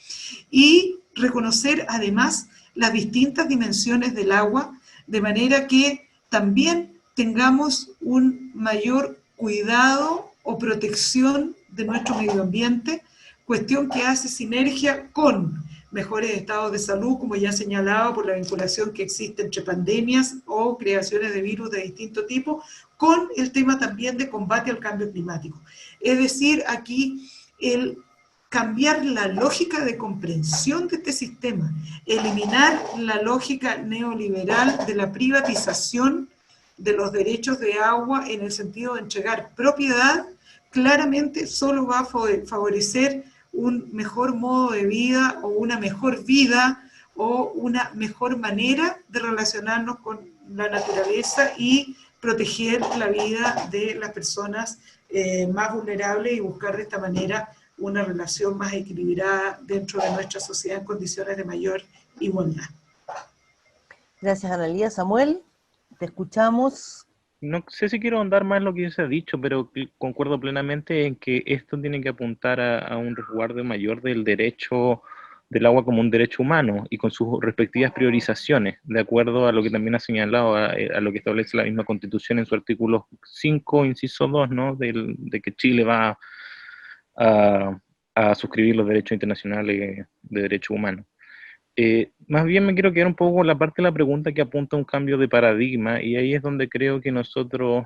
y reconocer además las distintas dimensiones del agua, de manera que también tengamos un mayor cuidado o protección de nuestro medio ambiente, cuestión que hace sinergia con mejores estados de salud, como ya señalaba, por la vinculación que existe entre pandemias o creaciones de virus de distinto tipo, con el tema también de combate al cambio climático. Es decir, aquí el cambiar la lógica de comprensión de este sistema, eliminar la lógica neoliberal de la privatización de los derechos de agua en el sentido de entregar propiedad, claramente solo va a favorecer un mejor modo de vida o una mejor vida o una mejor manera de relacionarnos con la naturaleza y proteger la vida de las personas más vulnerables y buscar de esta manera una relación más equilibrada dentro de nuestra sociedad en condiciones de mayor igualdad. Gracias, Analía. Samuel, te escuchamos. No sé si quiero ahondar más en lo que ya se ha dicho, pero concuerdo plenamente en que esto tiene que apuntar a un resguardo mayor del derecho del agua como un derecho humano y con sus respectivas priorizaciones, de acuerdo a lo que también ha señalado, a lo que establece la misma Constitución en su artículo 5, inciso 2, ¿no? De que Chile va a suscribir los derechos internacionales de derechos humanos. Más bien me quiero quedar un poco con la parte de la pregunta que apunta a un cambio de paradigma, y ahí es donde creo que nosotros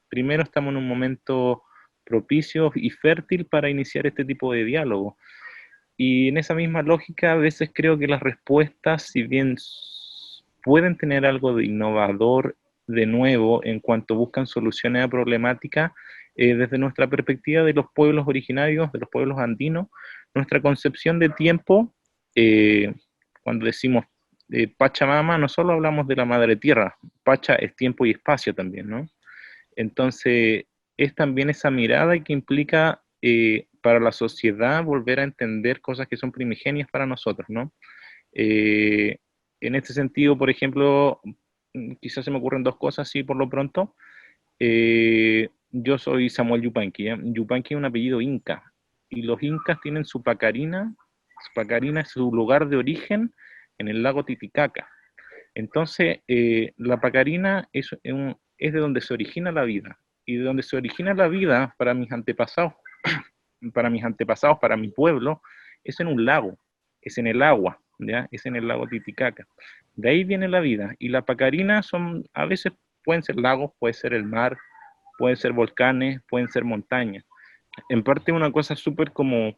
primero estamos en un momento propicio y fértil para iniciar este tipo de diálogo. Y en esa misma lógica, a veces creo que las respuestas, si bien pueden tener algo de innovador, de nuevo, en cuanto buscan soluciones a problemáticas, desde nuestra perspectiva de los pueblos originarios, de los pueblos andinos, nuestra concepción de tiempo, cuando decimos Pachamama, no solo hablamos de la madre tierra, Pacha es tiempo y espacio también, ¿no? Entonces, es también esa mirada que implica para la sociedad volver a entender cosas que son primigenias para nosotros, ¿no? En este sentido, por ejemplo, quizás se me ocurren dos cosas así por lo pronto. Yo soy Samuel Yupanqui, ¿eh? Yupanqui es un apellido inca, y los incas tienen su pacarina es su lugar de origen en el lago Titicaca. Entonces, la pacarina es de donde se origina la vida, y de donde se origina la vida para mis antepasados, para mi pueblo, es en un lago, es en el agua, ¿ya? Es en el lago Titicaca. De ahí viene la vida, y la pacarina a veces pueden ser lagos, puede ser el mar, pueden ser volcanes, pueden ser montañas. En parte una cosa súper como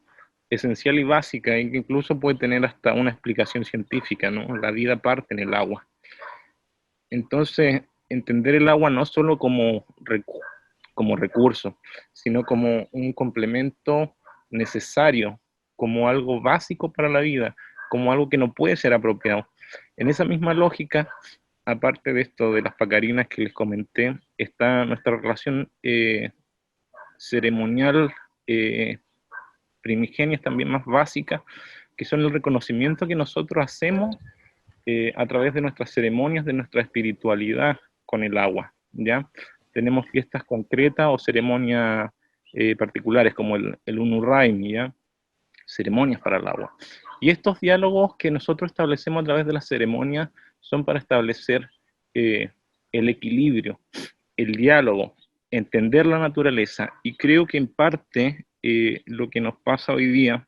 esencial y básica, y que incluso puede tener hasta una explicación científica, ¿no? La vida parte en el agua. Entonces, entender el agua no solo como recurso, sino como un complemento necesario, como algo básico para la vida, como algo que no puede ser apropiado. En esa misma lógica, aparte de esto de las pacarinas que les comenté, está nuestra relación ceremonial primigenia, también más básica, que son el reconocimiento que nosotros hacemos a través de nuestras ceremonias, de nuestra espiritualidad con el agua, ¿ya? Tenemos fiestas concretas o ceremonias particulares, como el Unurraimi, ¿ya? Ceremonias para el agua. Y estos diálogos que nosotros establecemos a través de las ceremonias son para establecer el equilibrio, el diálogo, entender la naturaleza, y creo que en parte lo que nos pasa hoy día,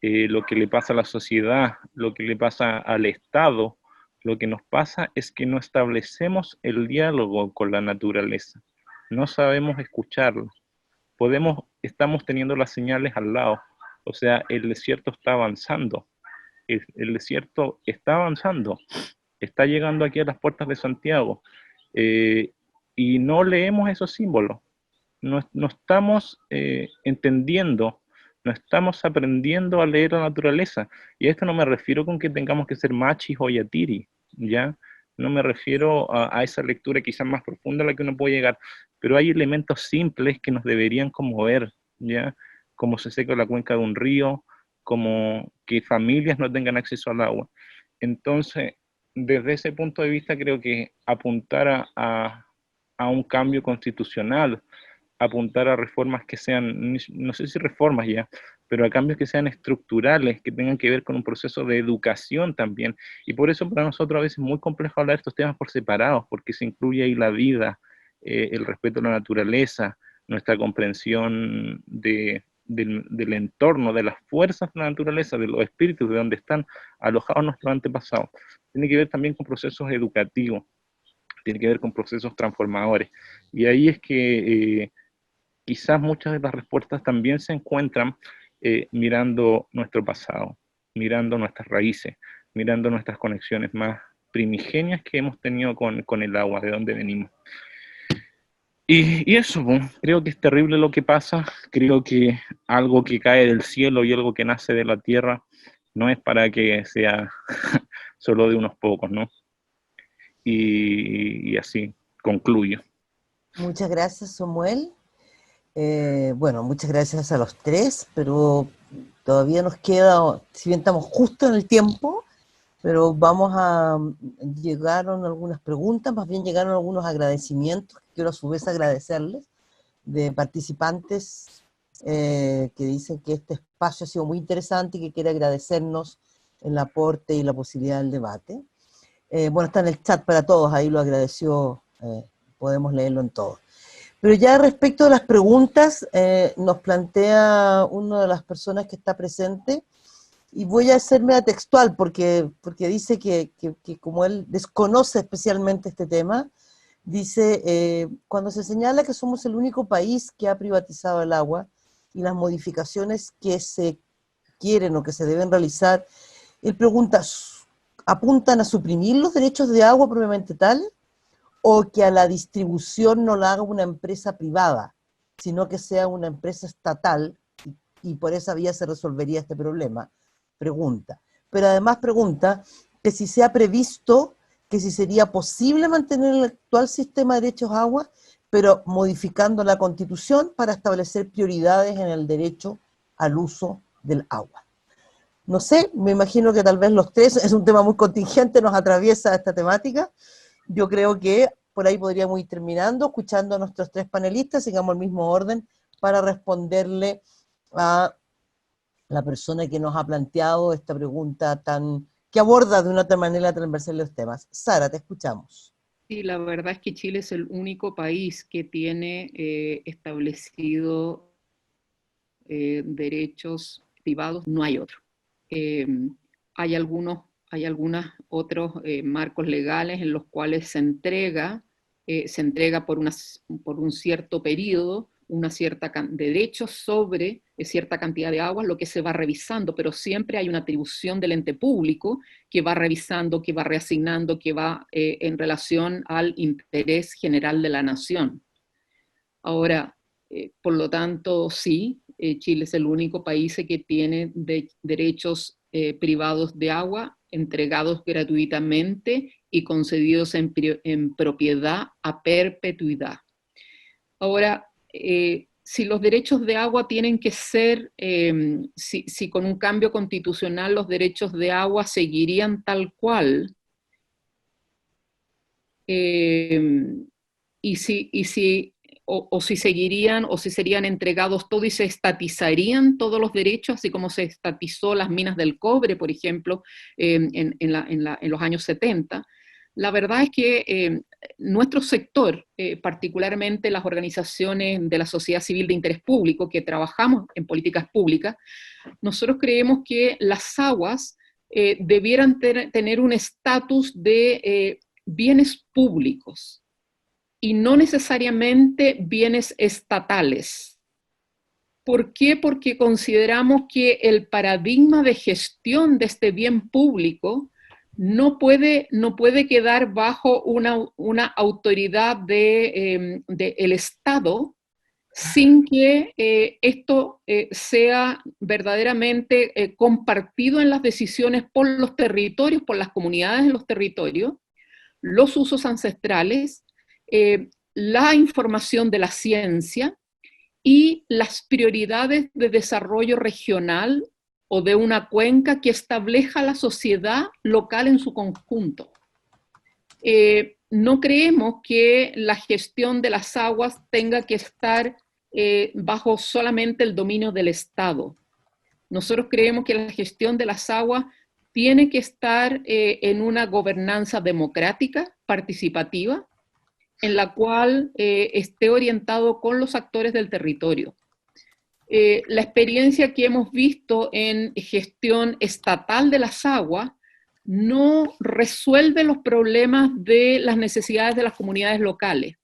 lo que le pasa a la sociedad, lo que le pasa al Estado, lo que nos pasa es que no establecemos el diálogo con la naturaleza, no sabemos escucharlo. Estamos teniendo las señales al lado, o sea, el desierto está avanzando, el desierto está avanzando, está llegando aquí a las puertas de Santiago, y no leemos esos símbolos, no estamos entendiendo, no estamos aprendiendo a leer la naturaleza. Y a esto no me refiero con que tengamos que ser machis o yatiri, ¿ya? No me refiero a esa lectura quizás más profunda a la que uno puede llegar, pero hay elementos simples que nos deberían conmover, ¿ya? Como se seca la cuenca de un río, como que familias no tengan acceso al agua. Entonces, desde ese punto de vista, creo que apuntar a un cambio constitucional, apuntar a reformas que sean, no sé si reformas ya, pero a cambios que sean estructurales, que tengan que ver con un proceso de educación también. Y por eso para nosotros a veces es muy complejo hablar de estos temas por separados, porque se incluye ahí la vida, el respeto a la naturaleza, nuestra comprensión del entorno, de las fuerzas de la naturaleza, de los espíritus, de donde están alojados nuestros antepasados. Tiene que ver también con procesos educativos, tiene que ver con procesos transformadores. Y ahí es que quizás muchas de las respuestas también se encuentran mirando nuestro pasado, mirando nuestras raíces, mirando nuestras conexiones más primigenias que hemos tenido con el agua, de donde venimos. Y eso, pues, creo que es terrible lo que pasa, creo que algo que cae del cielo y algo que nace de la tierra no es para que sea solo de unos pocos, ¿no? y así concluyo. Muchas gracias, Samuel. Bueno, muchas gracias a los tres, pero todavía nos queda, si bien estamos justo en el tiempo, pero llegaron algunas preguntas, más bien llegaron algunos agradecimientos, que quiero a su vez agradecerles, de participantes que dicen que este espacio ha sido muy interesante y que quiere agradecernos el aporte y la posibilidad del debate. Bueno, está en el chat para todos, ahí lo agradeció, podemos leerlo en todo. Pero ya respecto a las preguntas, nos plantea una de las personas que está presente, y voy a hacerme textual porque dice que como él desconoce especialmente este tema, dice, cuando se señala que somos el único país que ha privatizado el agua y las modificaciones que se quieren o que se deben realizar, él pregunta, ¿apuntan a suprimir los derechos de agua propiamente tal? ¿O que a la distribución no la haga una empresa privada, sino que sea una empresa estatal y por esa vía se resolvería este problema? Pregunta. Pero además pregunta que si se ha previsto, que si sería posible mantener el actual sistema de derechos a agua, pero modificando la Constitución para establecer prioridades en el derecho al uso del agua. No sé, me imagino que tal vez los tres, es un tema muy contingente, nos atraviesa esta temática. Yo creo que por ahí podríamos ir terminando, escuchando a nuestros tres panelistas, sigamos el mismo orden para responderle a la persona que nos ha planteado esta pregunta que aborda de una manera transversal los temas. Sara, te escuchamos. Sí, la verdad es que Chile es el único país que tiene establecido derechos privados, no hay otro. Hay algunos otros marcos legales en los cuales se entrega por un cierto periodo una cierta de derechos sobre cierta cantidad de agua, lo que se va revisando, pero siempre hay una atribución del ente público que va revisando, que va reasignando, que va en relación al interés general de la nación. Ahora, por lo tanto, sí, Chile es el único país que tiene derechos privados de agua entregados gratuitamente y concedidos en propiedad a perpetuidad. Ahora, si los derechos de agua tienen que ser, si con un cambio constitucional los derechos de agua seguirían tal cual, y si seguirían o si serían entregados todos y se estatizarían todos los derechos, así como se estatizó las minas del cobre, por ejemplo, en los años 70. La verdad es que nuestro sector, particularmente las organizaciones de la sociedad civil de interés público que trabajamos en políticas públicas, nosotros creemos que las aguas debieran tener un estatus de bienes públicos y no necesariamente bienes estatales. ¿Por qué? Porque consideramos que el paradigma de gestión de este bien público no puede quedar bajo una autoridad del Estado sin que esto sea verdaderamente compartido en las decisiones por los territorios, por las comunidades en los territorios, los usos ancestrales, la información de la ciencia y las prioridades de desarrollo regional o de una cuenca que establezca la sociedad local en su conjunto. No creemos que la gestión de las aguas tenga que estar bajo solamente el dominio del Estado. Nosotros creemos que la gestión de las aguas tiene que estar en una gobernanza democrática, participativa, en la cual esté orientado con los actores del territorio. La experiencia que hemos visto en gestión estatal de las aguas no resuelve los problemas de las necesidades de las comunidades locales.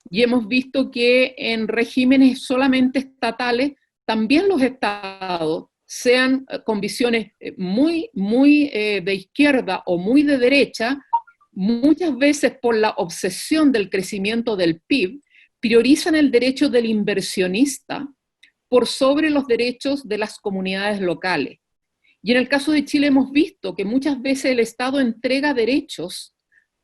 Y hemos visto que en regímenes solamente estatales, también los estados, sean con visiones muy de izquierda o muy de derecha, muchas veces por la obsesión del crecimiento del PIB, priorizan el derecho del inversionista por sobre los derechos de las comunidades locales. Y en el caso de Chile hemos visto que muchas veces el Estado entrega derechos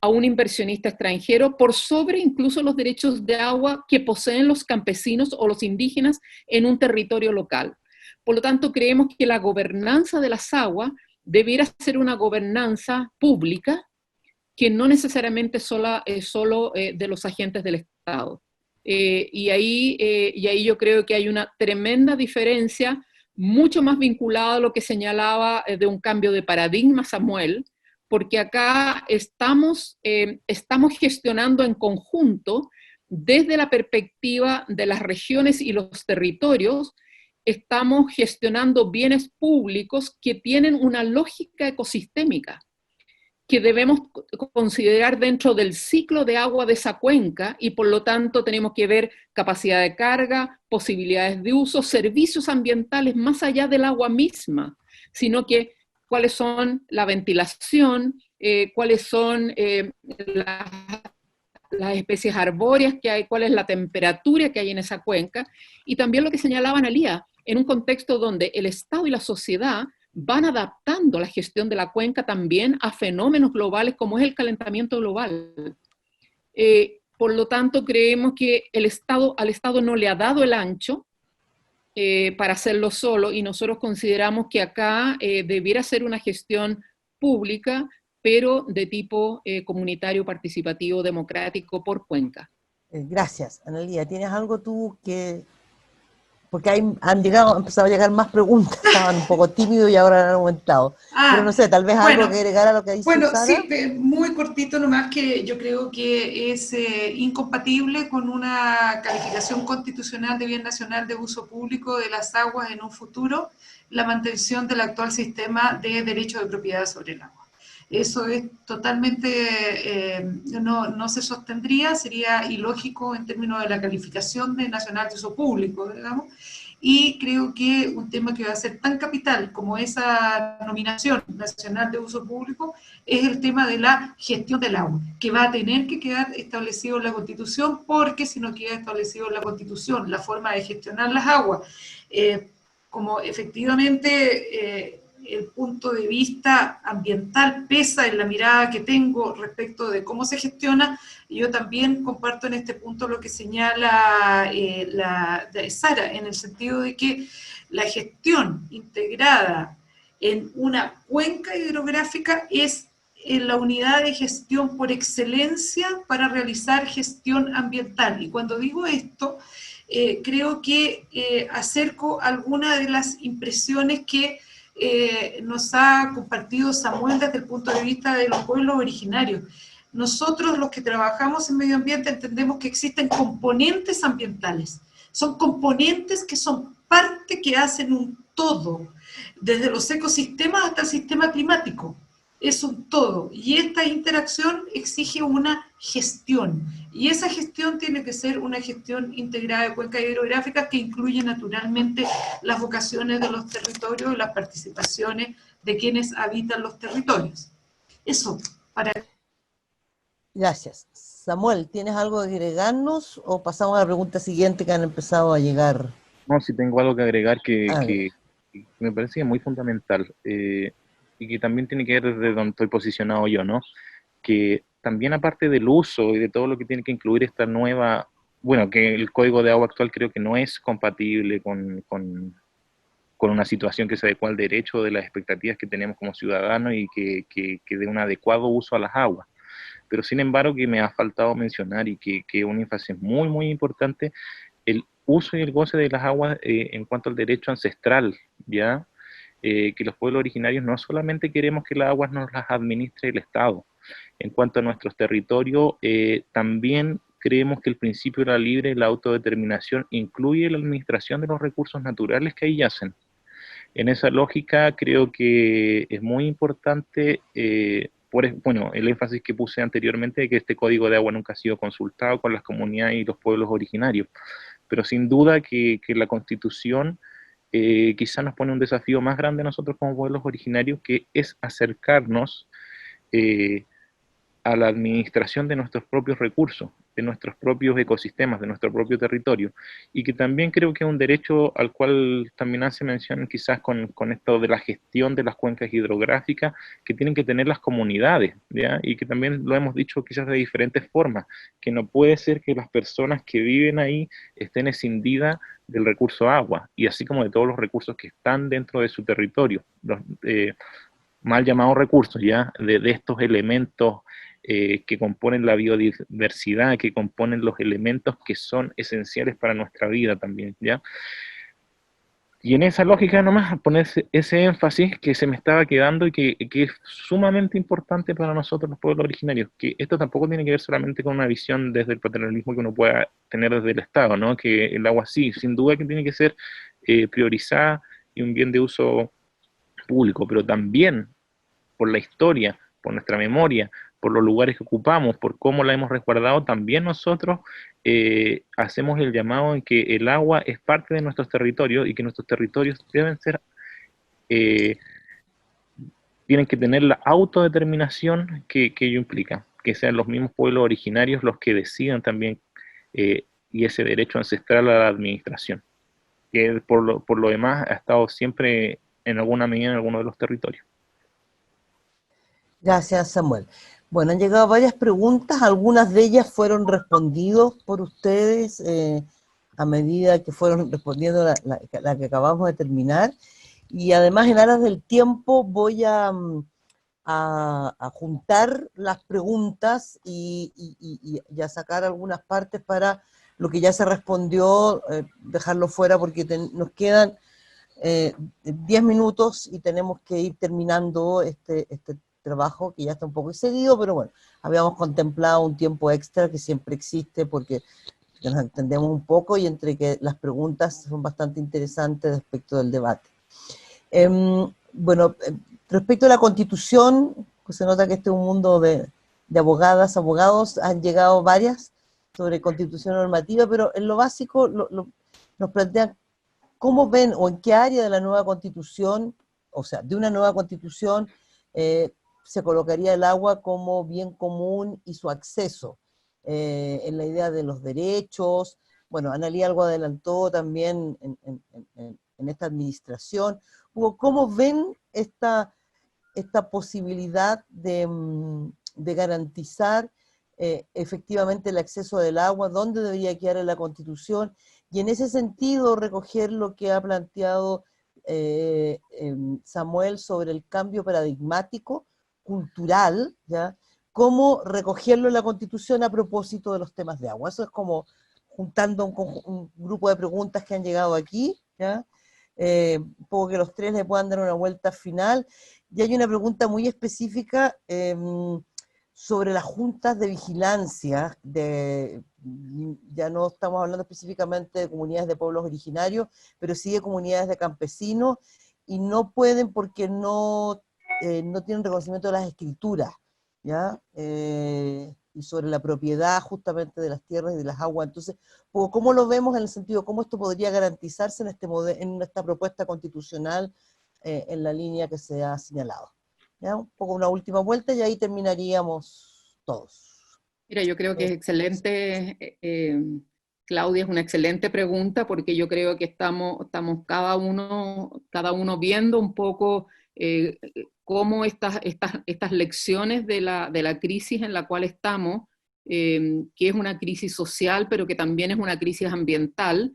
a un inversionista extranjero por sobre incluso los derechos de agua que poseen los campesinos o los indígenas en un territorio local. Por lo tanto, creemos que la gobernanza de las aguas debiera ser una gobernanza pública que no necesariamente solo de los agentes del Estado. Y ahí yo creo que hay una tremenda diferencia, mucho más vinculada a lo que señalaba de un cambio de paradigma Samuel, porque acá estamos gestionando en conjunto desde la perspectiva de las regiones y los territorios, estamos gestionando bienes públicos que tienen una lógica ecosistémica que debemos considerar dentro del ciclo de agua de esa cuenca, y por lo tanto tenemos que ver capacidad de carga, posibilidades de uso, servicios ambientales más allá del agua misma, sino que cuáles son la ventilación, cuáles son las especies arbóreas que hay, cuál es la temperatura que hay en esa cuenca, y también lo que señalaba Analía, en un contexto donde el Estado y la sociedad van adaptando la gestión de la cuenca también a fenómenos globales como es el calentamiento global. Por lo tanto, creemos que al Estado no le ha dado el ancho para hacerlo solo, y nosotros consideramos que acá debiera ser una gestión pública, pero de tipo comunitario, participativo, democrático, por cuenca. Gracias, Analía. ¿Tienes algo tú que...? Porque han empezado a llegar más preguntas, estaban un poco tímidos y ahora han aumentado. Pero no sé, tal vez bueno, algo que agregar a lo que dice bueno, Sara. sí, muy cortito nomás, que yo creo que es incompatible con una calificación constitucional de bien nacional de uso público de las aguas en un futuro, la mantención del actual sistema de derecho de propiedad sobre el agua. Eso es totalmente, no se sostendría, sería ilógico en términos de la calificación de nacional de uso público, digamos, y creo que un tema que va a ser tan capital como esa nominación nacional de uso público es el tema de la gestión del agua, que va a tener que quedar establecido en la Constitución, porque si no queda establecido en la Constitución la forma de gestionar las aguas, como efectivamente el punto de vista ambiental pesa en la mirada que tengo respecto de cómo se gestiona, y yo también comparto en este punto lo que señala Sara, en el sentido de que la gestión integrada en una cuenca hidrográfica es la unidad de gestión por excelencia para realizar gestión ambiental. Y cuando digo esto, creo que acerco algunas de las impresiones que nos ha compartido Samuel desde el punto de vista de los pueblos originarios. Nosotros, los que trabajamos en medio ambiente, entendemos que existen componentes ambientales. Son componentes que son parte, que hacen un todo, desde los ecosistemas hasta el sistema climático. Es un todo, y esta interacción exige una gestión, y esa gestión tiene que ser una gestión integrada de cuencas hidrográficas que incluye naturalmente las vocaciones de los territorios y las participaciones de quienes habitan los territorios. Eso, para... Gracias. Samuel, ¿tienes algo que agregarnos o pasamos a la pregunta siguiente que han empezado a llegar? No, sí tengo algo que agregar que me parece muy fundamental. Y que también tiene que ver desde donde estoy posicionado yo, ¿no? Que también aparte del uso y de todo lo que tiene que incluir esta nueva, bueno, que el Código de Agua actual creo que no es compatible con una situación que se adecua al derecho de las expectativas que tenemos como ciudadanos y que dé un adecuado uso a las aguas. Pero sin embargo que me ha faltado mencionar y que un énfasis muy, muy importante, el uso y el goce de las aguas en cuanto al derecho ancestral, ¿ya? Que los pueblos originarios no solamente queremos que las aguas nos las administre el Estado. En cuanto a nuestros territorios, también creemos que el principio de la libre y la autodeterminación incluye la administración de los recursos naturales que ahí yacen. En esa lógica creo que es muy importante, bueno, el énfasis que puse anteriormente de que este código de agua nunca ha sido consultado con las comunidades y los pueblos originarios, pero sin duda que la Constitución quizá nos pone un desafío más grande a nosotros como pueblos originarios, que es acercarnos a la administración de nuestros propios recursos. de nuestros propios ecosistemas, de nuestro propio territorio, y que también creo que es un derecho al cual también hace mención quizás con esto de la gestión de las cuencas hidrográficas que tienen que tener las comunidades, ¿ya? Y que también lo hemos dicho quizás de diferentes formas, que no puede ser que las personas que viven ahí estén escindidas del recurso agua, y así como de todos los recursos que están dentro de su territorio, los mal llamados recursos, ¿ya? De estos elementos que componen la biodiversidad, que componen los elementos que son esenciales para nuestra vida también, ¿ya? Y en esa lógica nomás poner ese énfasis que se me estaba quedando y que es sumamente importante para nosotros los pueblos originarios, que esto tampoco tiene que ver solamente con una visión desde el paternalismo que uno pueda tener desde el Estado, ¿no? Que el agua sí, sin duda que tiene que ser priorizada y un bien de uso público, pero también por la historia, por nuestra memoria, por los lugares que ocupamos, por cómo la hemos resguardado, también nosotros hacemos el llamado en que el agua es parte de nuestros territorios y que nuestros territorios deben ser, tienen que tener la autodeterminación que ello implica, que sean los mismos pueblos originarios los que decidan también y ese derecho ancestral a la administración, que por lo demás ha estado siempre en alguna medida en alguno de los territorios. Gracias, Samuel. Bueno, han llegado varias preguntas, algunas de ellas fueron respondidas por ustedes a medida que fueron respondiendo la que acabamos de terminar, y además en aras del tiempo voy a juntar las preguntas y a sacar algunas partes para lo que ya se respondió, dejarlo fuera porque nos quedan 10 minutos y tenemos que ir terminando este trabajo que ya está un poco excedido, pero bueno, habíamos contemplado un tiempo extra que siempre existe porque nos entendemos un poco y entre que las preguntas son bastante interesantes respecto del debate. Bueno, respecto a la Constitución, pues se nota que este es un mundo de abogadas, abogados, han llegado varias sobre Constitución normativa, pero en lo básico nos plantean cómo ven o en qué área de la nueva Constitución, o sea, de una nueva Constitución, se colocaría el agua como bien común y su acceso, en la idea de los derechos. Bueno, Analía algo adelantó también en esta administración. ¿Cómo ven esta posibilidad de garantizar efectivamente el acceso del agua? ¿Dónde debería quedar en la Constitución? Y en ese sentido, recoger lo que ha planteado Samuel sobre el cambio paradigmático, cultural, ¿ya? Cómo recogerlo en la Constitución a propósito de los temas de agua. Eso es como juntando un grupo de preguntas que han llegado aquí, ¿ya? Un poco que los tres le puedan dar una vuelta final. Y hay una pregunta muy específica sobre las juntas de vigilancia, ya no estamos hablando específicamente de comunidades de pueblos originarios, pero sí de comunidades de campesinos, y no pueden porque no tienen reconocimiento de las escrituras, ¿ya? Y sobre la propiedad justamente de las tierras y de las aguas. Entonces, ¿cómo lo vemos en el sentido, cómo esto podría garantizarse en esta propuesta constitucional en la línea que se ha señalado? ¿Ya? Un poco una última vuelta y ahí terminaríamos todos. Mira, yo creo que es excelente, Claudia, es una excelente pregunta porque yo creo que estamos cada uno viendo un poco cómo estas lecciones de la crisis en la cual estamos, que es una crisis social, pero que también es una crisis ambiental,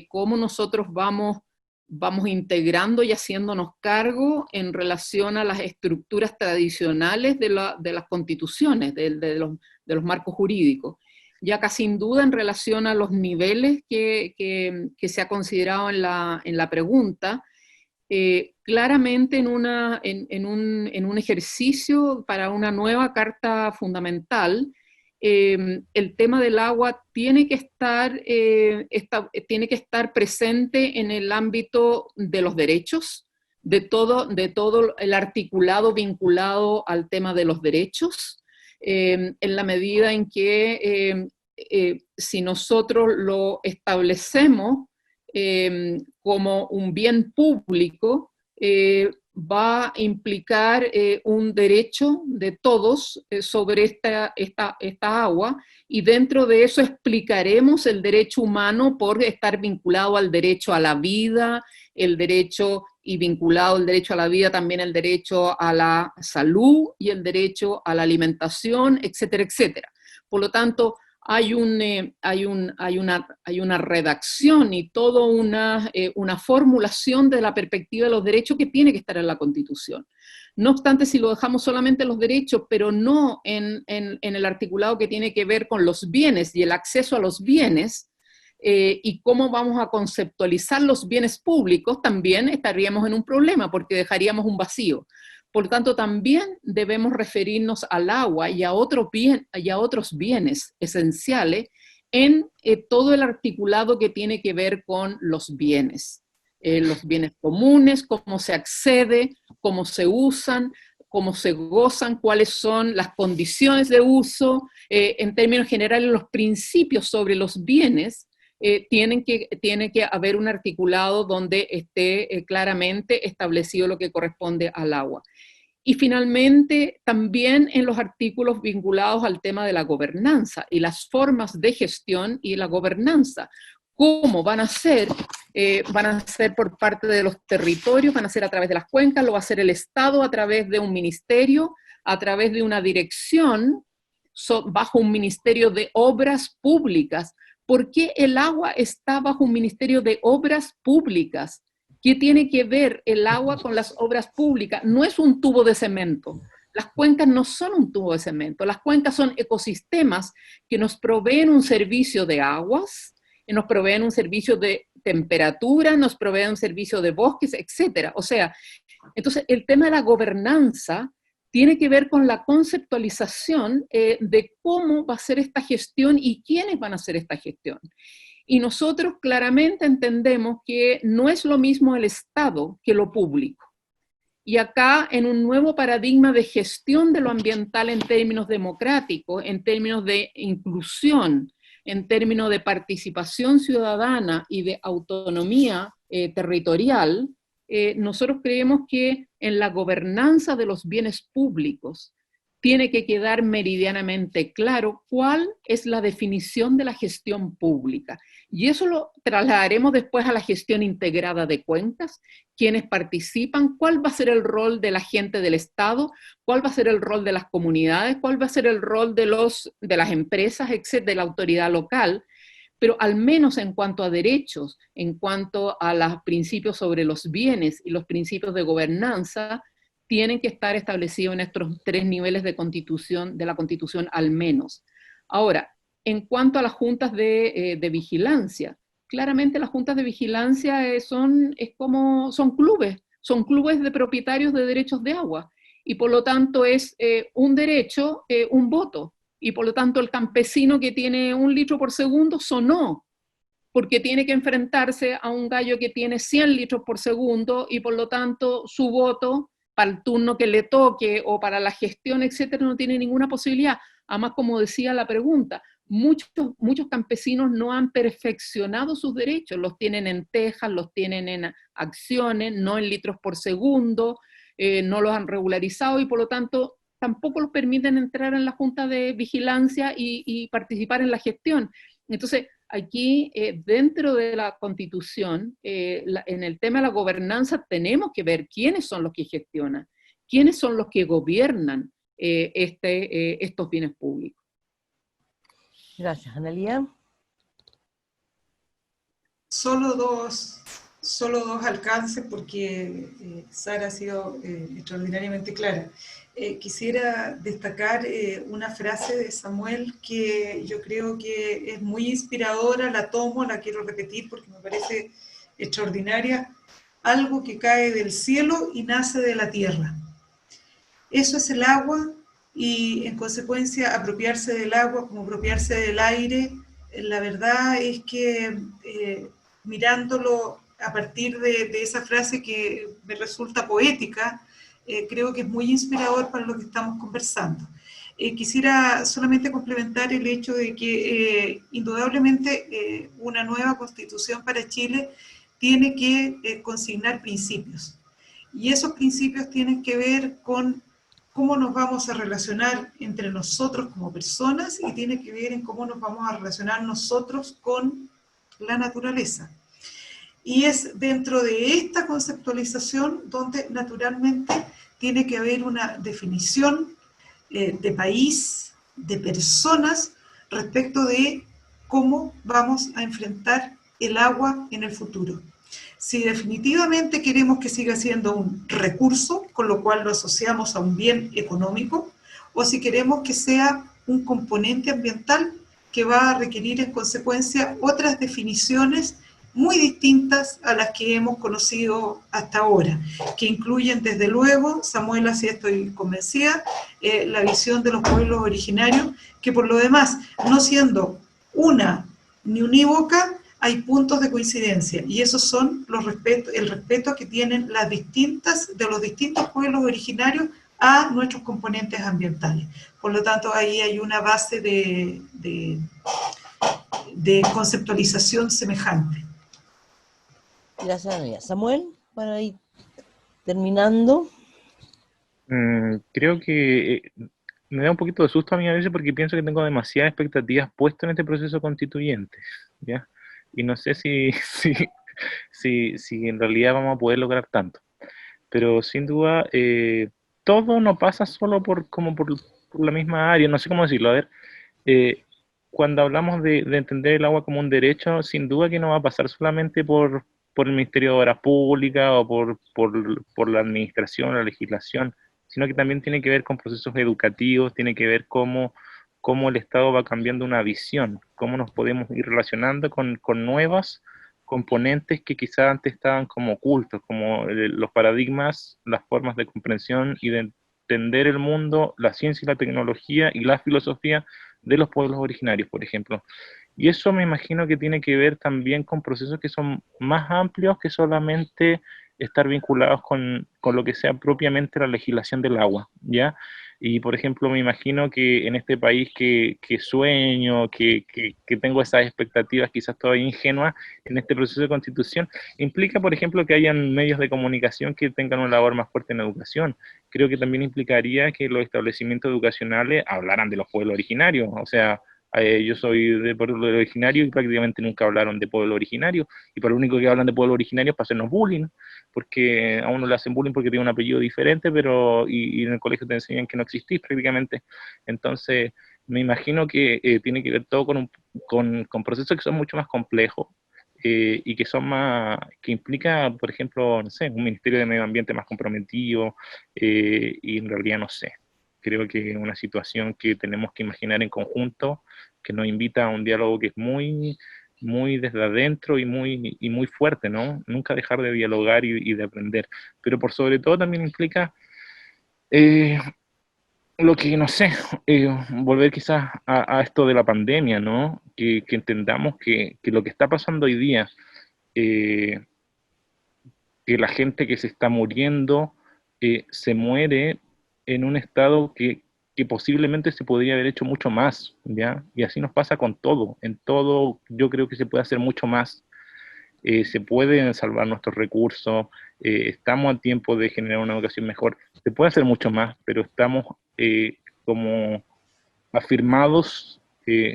cómo nosotros vamos integrando y haciéndonos cargo en relación a las estructuras tradicionales de las constituciones, de los marcos jurídicos. Ya casi sin duda en relación a los niveles que se ha considerado en la pregunta, claramente en un ejercicio para una nueva Carta Fundamental, el tema del agua tiene que estar presente en el ámbito de los derechos, de todo el articulado vinculado al tema de los derechos, en la medida en que si nosotros lo establecemos como un bien público, va a implicar un derecho de todos sobre esta agua, y dentro de eso explicaremos el derecho humano por estar vinculado al derecho a la vida, el derecho, y vinculado al derecho a la vida también el derecho a la salud y el derecho a la alimentación, etcétera, etcétera. Por lo tanto, hay una redacción y toda una formulación de la perspectiva de los derechos que tiene que estar en la Constitución. No obstante, si lo dejamos solamente en los derechos, pero no en el articulado que tiene que ver con los bienes y el acceso a los bienes, y cómo vamos a conceptualizar los bienes públicos, también estaríamos en un problema, porque dejaríamos un vacío. Por lo tanto, también debemos referirnos al agua y a otros bienes esenciales en todo el articulado que tiene que ver con los bienes comunes, cómo se accede, cómo se usan, cómo se gozan, cuáles son las condiciones de uso, en términos generales los principios sobre los bienes. Tiene que haber un articulado donde esté claramente establecido lo que corresponde al agua. Y finalmente, también en los artículos vinculados al tema de la gobernanza y las formas de gestión y la gobernanza. ¿Cómo van a ser? Van a ser por parte de los territorios, van a ser a través de las cuencas, lo va a hacer el Estado a través de un ministerio, a través de una dirección, bajo un ministerio de obras públicas. ¿Por qué el agua está bajo un ministerio de obras públicas? ¿Qué tiene que ver el agua con las obras públicas? No es un tubo de cemento. Las cuencas no son un tubo de cemento. Las cuencas son ecosistemas que nos proveen un servicio de aguas, nos proveen un servicio de temperatura, nos proveen un servicio de bosques, etc. O sea, entonces el tema de la gobernanza tiene que ver con la conceptualización de cómo va a ser esta gestión y quiénes van a hacer esta gestión. Y nosotros claramente entendemos que no es lo mismo el Estado que lo público. Y acá, en un nuevo paradigma de gestión de lo ambiental en términos democráticos, en términos de inclusión, en términos de participación ciudadana y de autonomía territorial, nosotros creemos que en la gobernanza de los bienes públicos tiene que quedar meridianamente claro cuál es la definición de la gestión pública. Y eso lo trasladaremos después a la gestión integrada de cuencas, quienes participan, cuál va a ser el rol de la gente del Estado, cuál va a ser el rol de las comunidades, cuál va a ser el rol de las empresas, etcétera, de la autoridad local, pero al menos en cuanto a derechos, en cuanto a los principios sobre los bienes y los principios de gobernanza, tienen que estar establecidos en estos 3 niveles de la Constitución al menos. Ahora, en cuanto a las juntas de vigilancia, claramente las juntas de vigilancia son clubes de propietarios de derechos de agua, y por lo tanto es un derecho, un voto, y por lo tanto el campesino que tiene 1 litro por segundo sonó, porque tiene que enfrentarse a un gallo que tiene 100 litros por segundo, y por lo tanto su voto para el turno que le toque o para la gestión, etcétera, no tiene ninguna posibilidad. Además, como decía la pregunta, muchos campesinos no han perfeccionado sus derechos, los tienen en tejas, los tienen en acciones, no en litros por segundo, no los han regularizado y por lo tanto tampoco los permiten entrar en la Junta de Vigilancia y participar en la gestión. Entonces, aquí, dentro de la Constitución, en el tema de la gobernanza, tenemos que ver quiénes son los que gestionan, quiénes son los que gobiernan estos bienes públicos. Gracias, Analía. Solo dos alcances porque Sara ha sido extraordinariamente clara. Quisiera destacar una frase de Samuel que yo creo que es muy inspiradora, la tomo, la quiero repetir porque me parece extraordinaria. Algo que cae del cielo y nace de la tierra. Eso es el agua y en consecuencia apropiarse del agua como apropiarse del aire. La verdad es que mirándolo a partir de esa frase que me resulta poética, creo que es muy inspirador para lo que estamos conversando. Quisiera solamente complementar el hecho de que indudablemente una nueva constitución para Chile tiene que consignar principios. Y esos principios tienen que ver con cómo nos vamos a relacionar entre nosotros como personas y tiene que ver en cómo nos vamos a relacionar nosotros con la naturaleza. Y es dentro de esta conceptualización donde naturalmente tiene que haber una definición de país, de personas, respecto de cómo vamos a enfrentar el agua en el futuro. Si definitivamente queremos que siga siendo un recurso, con lo cual lo asociamos a un bien económico, o si queremos que sea un componente ambiental que va a requerir en consecuencia otras definiciones muy distintas a las que hemos conocido hasta ahora, que incluyen desde luego, Samuel, así estoy convencida, la visión de los pueblos originarios, que por lo demás, no siendo una ni unívoca, hay puntos de coincidencia, y esos son el respeto que tienen los distintos pueblos originarios a nuestros componentes ambientales. Por lo tanto, ahí hay una base de conceptualización semejante. Gracias, Ana María. Samuel, para ir terminando. Creo que me da un poquito de susto a mí a veces porque pienso que tengo demasiadas expectativas puestas en este proceso constituyente, ¿ya? Y no sé si en realidad vamos a poder lograr tanto. Pero sin duda, todo no pasa solo por la misma área, no sé cómo decirlo. A ver, cuando hablamos de entender el agua como un derecho, sin duda que no va a pasar solamente por el Ministerio de Obras Públicas o por la administración, la legislación, sino que también tiene que ver con procesos educativos, tiene que ver cómo el Estado va cambiando una visión, cómo nos podemos ir relacionando con nuevas componentes que quizás antes estaban como ocultos, como los paradigmas, las formas de comprensión y de entender el mundo, la ciencia y la tecnología y la filosofía de los pueblos originarios, por ejemplo. Y eso me imagino que tiene que ver también con procesos que son más amplios que solamente estar vinculados con lo que sea propiamente la legislación del agua, ¿ya? Y, por ejemplo, me imagino que en este país que sueño, que tengo esas expectativas quizás todavía ingenuas en este proceso de constitución, implica, por ejemplo, que hayan medios de comunicación que tengan una labor más fuerte en la educación. Creo que también implicaría que los establecimientos educacionales hablaran de los pueblos originarios, o sea, yo soy de pueblo originario y prácticamente nunca hablaron de pueblo originario, y por lo único que hablan de pueblo originario es para hacernos bullying, porque a uno le hacen bullying porque tiene un apellido diferente, pero y en el colegio te enseñan que no existís prácticamente. Entonces, me imagino que tiene que ver todo con procesos que son mucho más complejos, y que son que implica, por ejemplo, no sé, un Ministerio de Medio Ambiente más comprometido, y en realidad no sé. Creo que es una situación que tenemos que imaginar en conjunto, que nos invita a un diálogo que es muy desde adentro y muy fuerte, ¿no? Nunca dejar de dialogar y de aprender. Pero por sobre todo también implica lo que, no sé, volver quizás a esto de la pandemia, ¿no? Que entendamos que lo que está pasando hoy día, que la gente que se está muriendo se muere en un estado que posiblemente se podría haber hecho mucho más, ¿ya? Y así nos pasa con todo. En todo yo creo que se puede hacer mucho más. Se pueden salvar nuestros recursos, estamos a tiempo de generar una educación mejor. Se puede hacer mucho más, pero estamos como afirmados,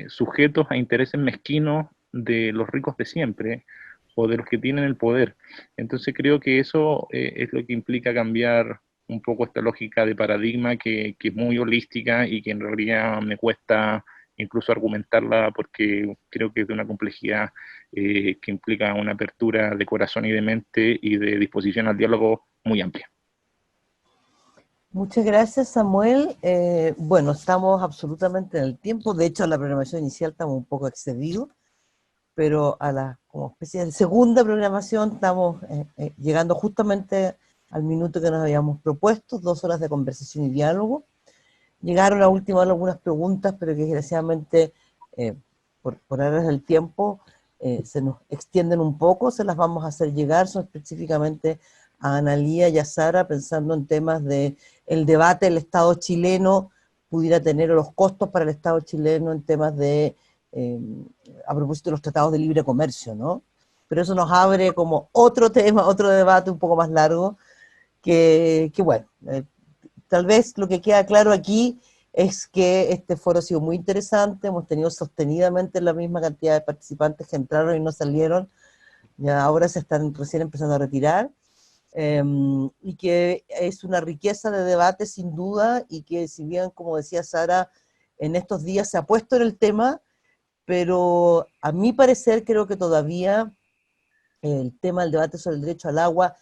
sujetos a intereses mezquinos de los ricos de siempre, o de los que tienen el poder. Entonces creo que eso es lo que implica cambiar un poco esta lógica de paradigma que es muy holística y que en realidad me cuesta incluso argumentarla porque creo que es de una complejidad que implica una apertura de corazón y de mente y de disposición al diálogo muy amplia. Muchas gracias, Samuel. Bueno, estamos absolutamente en el tiempo. De hecho, a la programación inicial estamos un poco excedidos, pero a la como especie de segunda programación estamos llegando justamente al minuto que nos habíamos propuesto, 2 horas de conversación y diálogo. Llegaron a última hora algunas preguntas, pero que desgraciadamente por áreas del tiempo se nos extienden un poco, se las vamos a hacer llegar, son específicamente a Analía y a Sara, pensando en temas de el debate del Estado chileno pudiera tener, o los costos para el Estado chileno en temas de, a propósito de los tratados de libre comercio, ¿no? Pero eso nos abre como otro tema, otro debate un poco más largo, que bueno, tal vez lo que queda claro aquí es que este foro ha sido muy interesante, hemos tenido sostenidamente la misma cantidad de participantes que entraron y no salieron, ya ahora se están recién empezando a retirar, y que es una riqueza de debate sin duda, y que si bien, como decía Sara, en estos días se ha puesto en el tema, pero a mi parecer creo que todavía el tema del debate sobre el derecho al agua,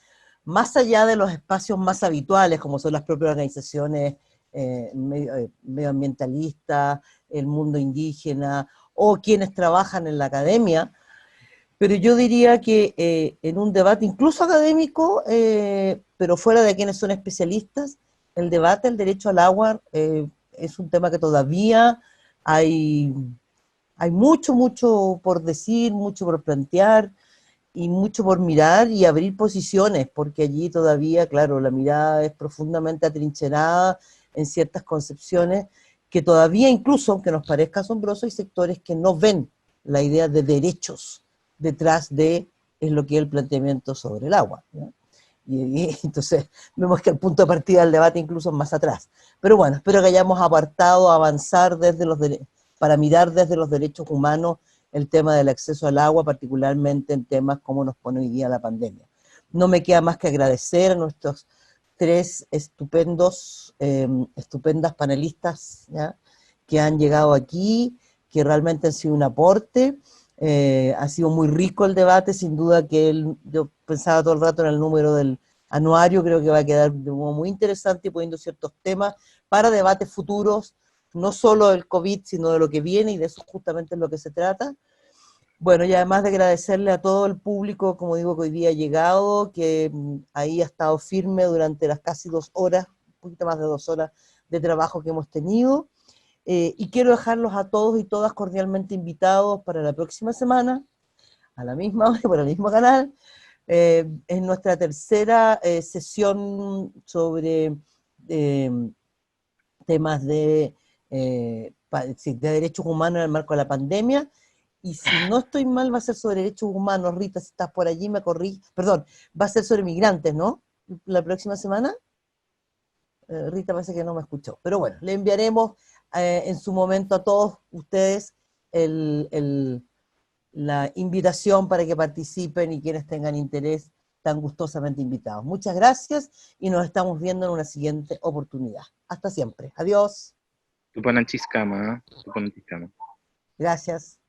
más allá de los espacios más habituales, como son las propias organizaciones medioambientalistas, el mundo indígena, o quienes trabajan en la academia, pero yo diría que en un debate incluso académico, pero fuera de quienes son especialistas, el debate del derecho al agua es un tema que todavía hay, hay mucho, mucho por decir, mucho por plantear, y mucho por mirar y abrir posiciones, porque allí todavía, claro, la mirada es profundamente atrincherada en ciertas concepciones que todavía, incluso aunque nos parezca asombroso, hay sectores que no ven la idea de derechos detrás de es lo que es el planteamiento sobre el agua, ¿no? Y entonces vemos que el punto de partida del debate incluso es más atrás. Pero bueno, espero que hayamos apartado, avanzar desde para mirar desde los derechos humanos el tema del acceso al agua, particularmente en temas como nos pone hoy día la pandemia. No me queda más que agradecer a nuestros tres estupendas panelistas, ¿ya?, que han llegado aquí, que realmente han sido un aporte. Ha sido muy rico el debate, sin duda que yo pensaba todo el rato en el número del anuario, creo que va a quedar de modo muy interesante y poniendo ciertos temas para debates futuros, no solo del COVID, sino de lo que viene, y de eso justamente es lo que se trata. Bueno, y además de agradecerle a todo el público, como digo, que hoy día ha llegado, que ahí ha estado firme durante las casi 2 horas, un poquito más de 2 horas de trabajo que hemos tenido. Y quiero dejarlos a todos y todas cordialmente invitados para la próxima semana, a la misma hora, por el mismo canal, en nuestra tercera sesión sobre temas de derechos humanos en el marco de la pandemia. Y si no estoy mal, va a ser sobre derechos humanos. Rita, si estás por allí, me corrí. Perdón, va a ser sobre migrantes, ¿no? La próxima semana. Rita parece que no me escuchó. Pero bueno, le enviaremos en su momento a todos ustedes la invitación para que participen, y quienes tengan interés, tan gustosamente invitados. Muchas gracias y nos estamos viendo en una siguiente oportunidad. Hasta siempre. Adiós. Tupananchiskama, Tupananchiskama. Gracias.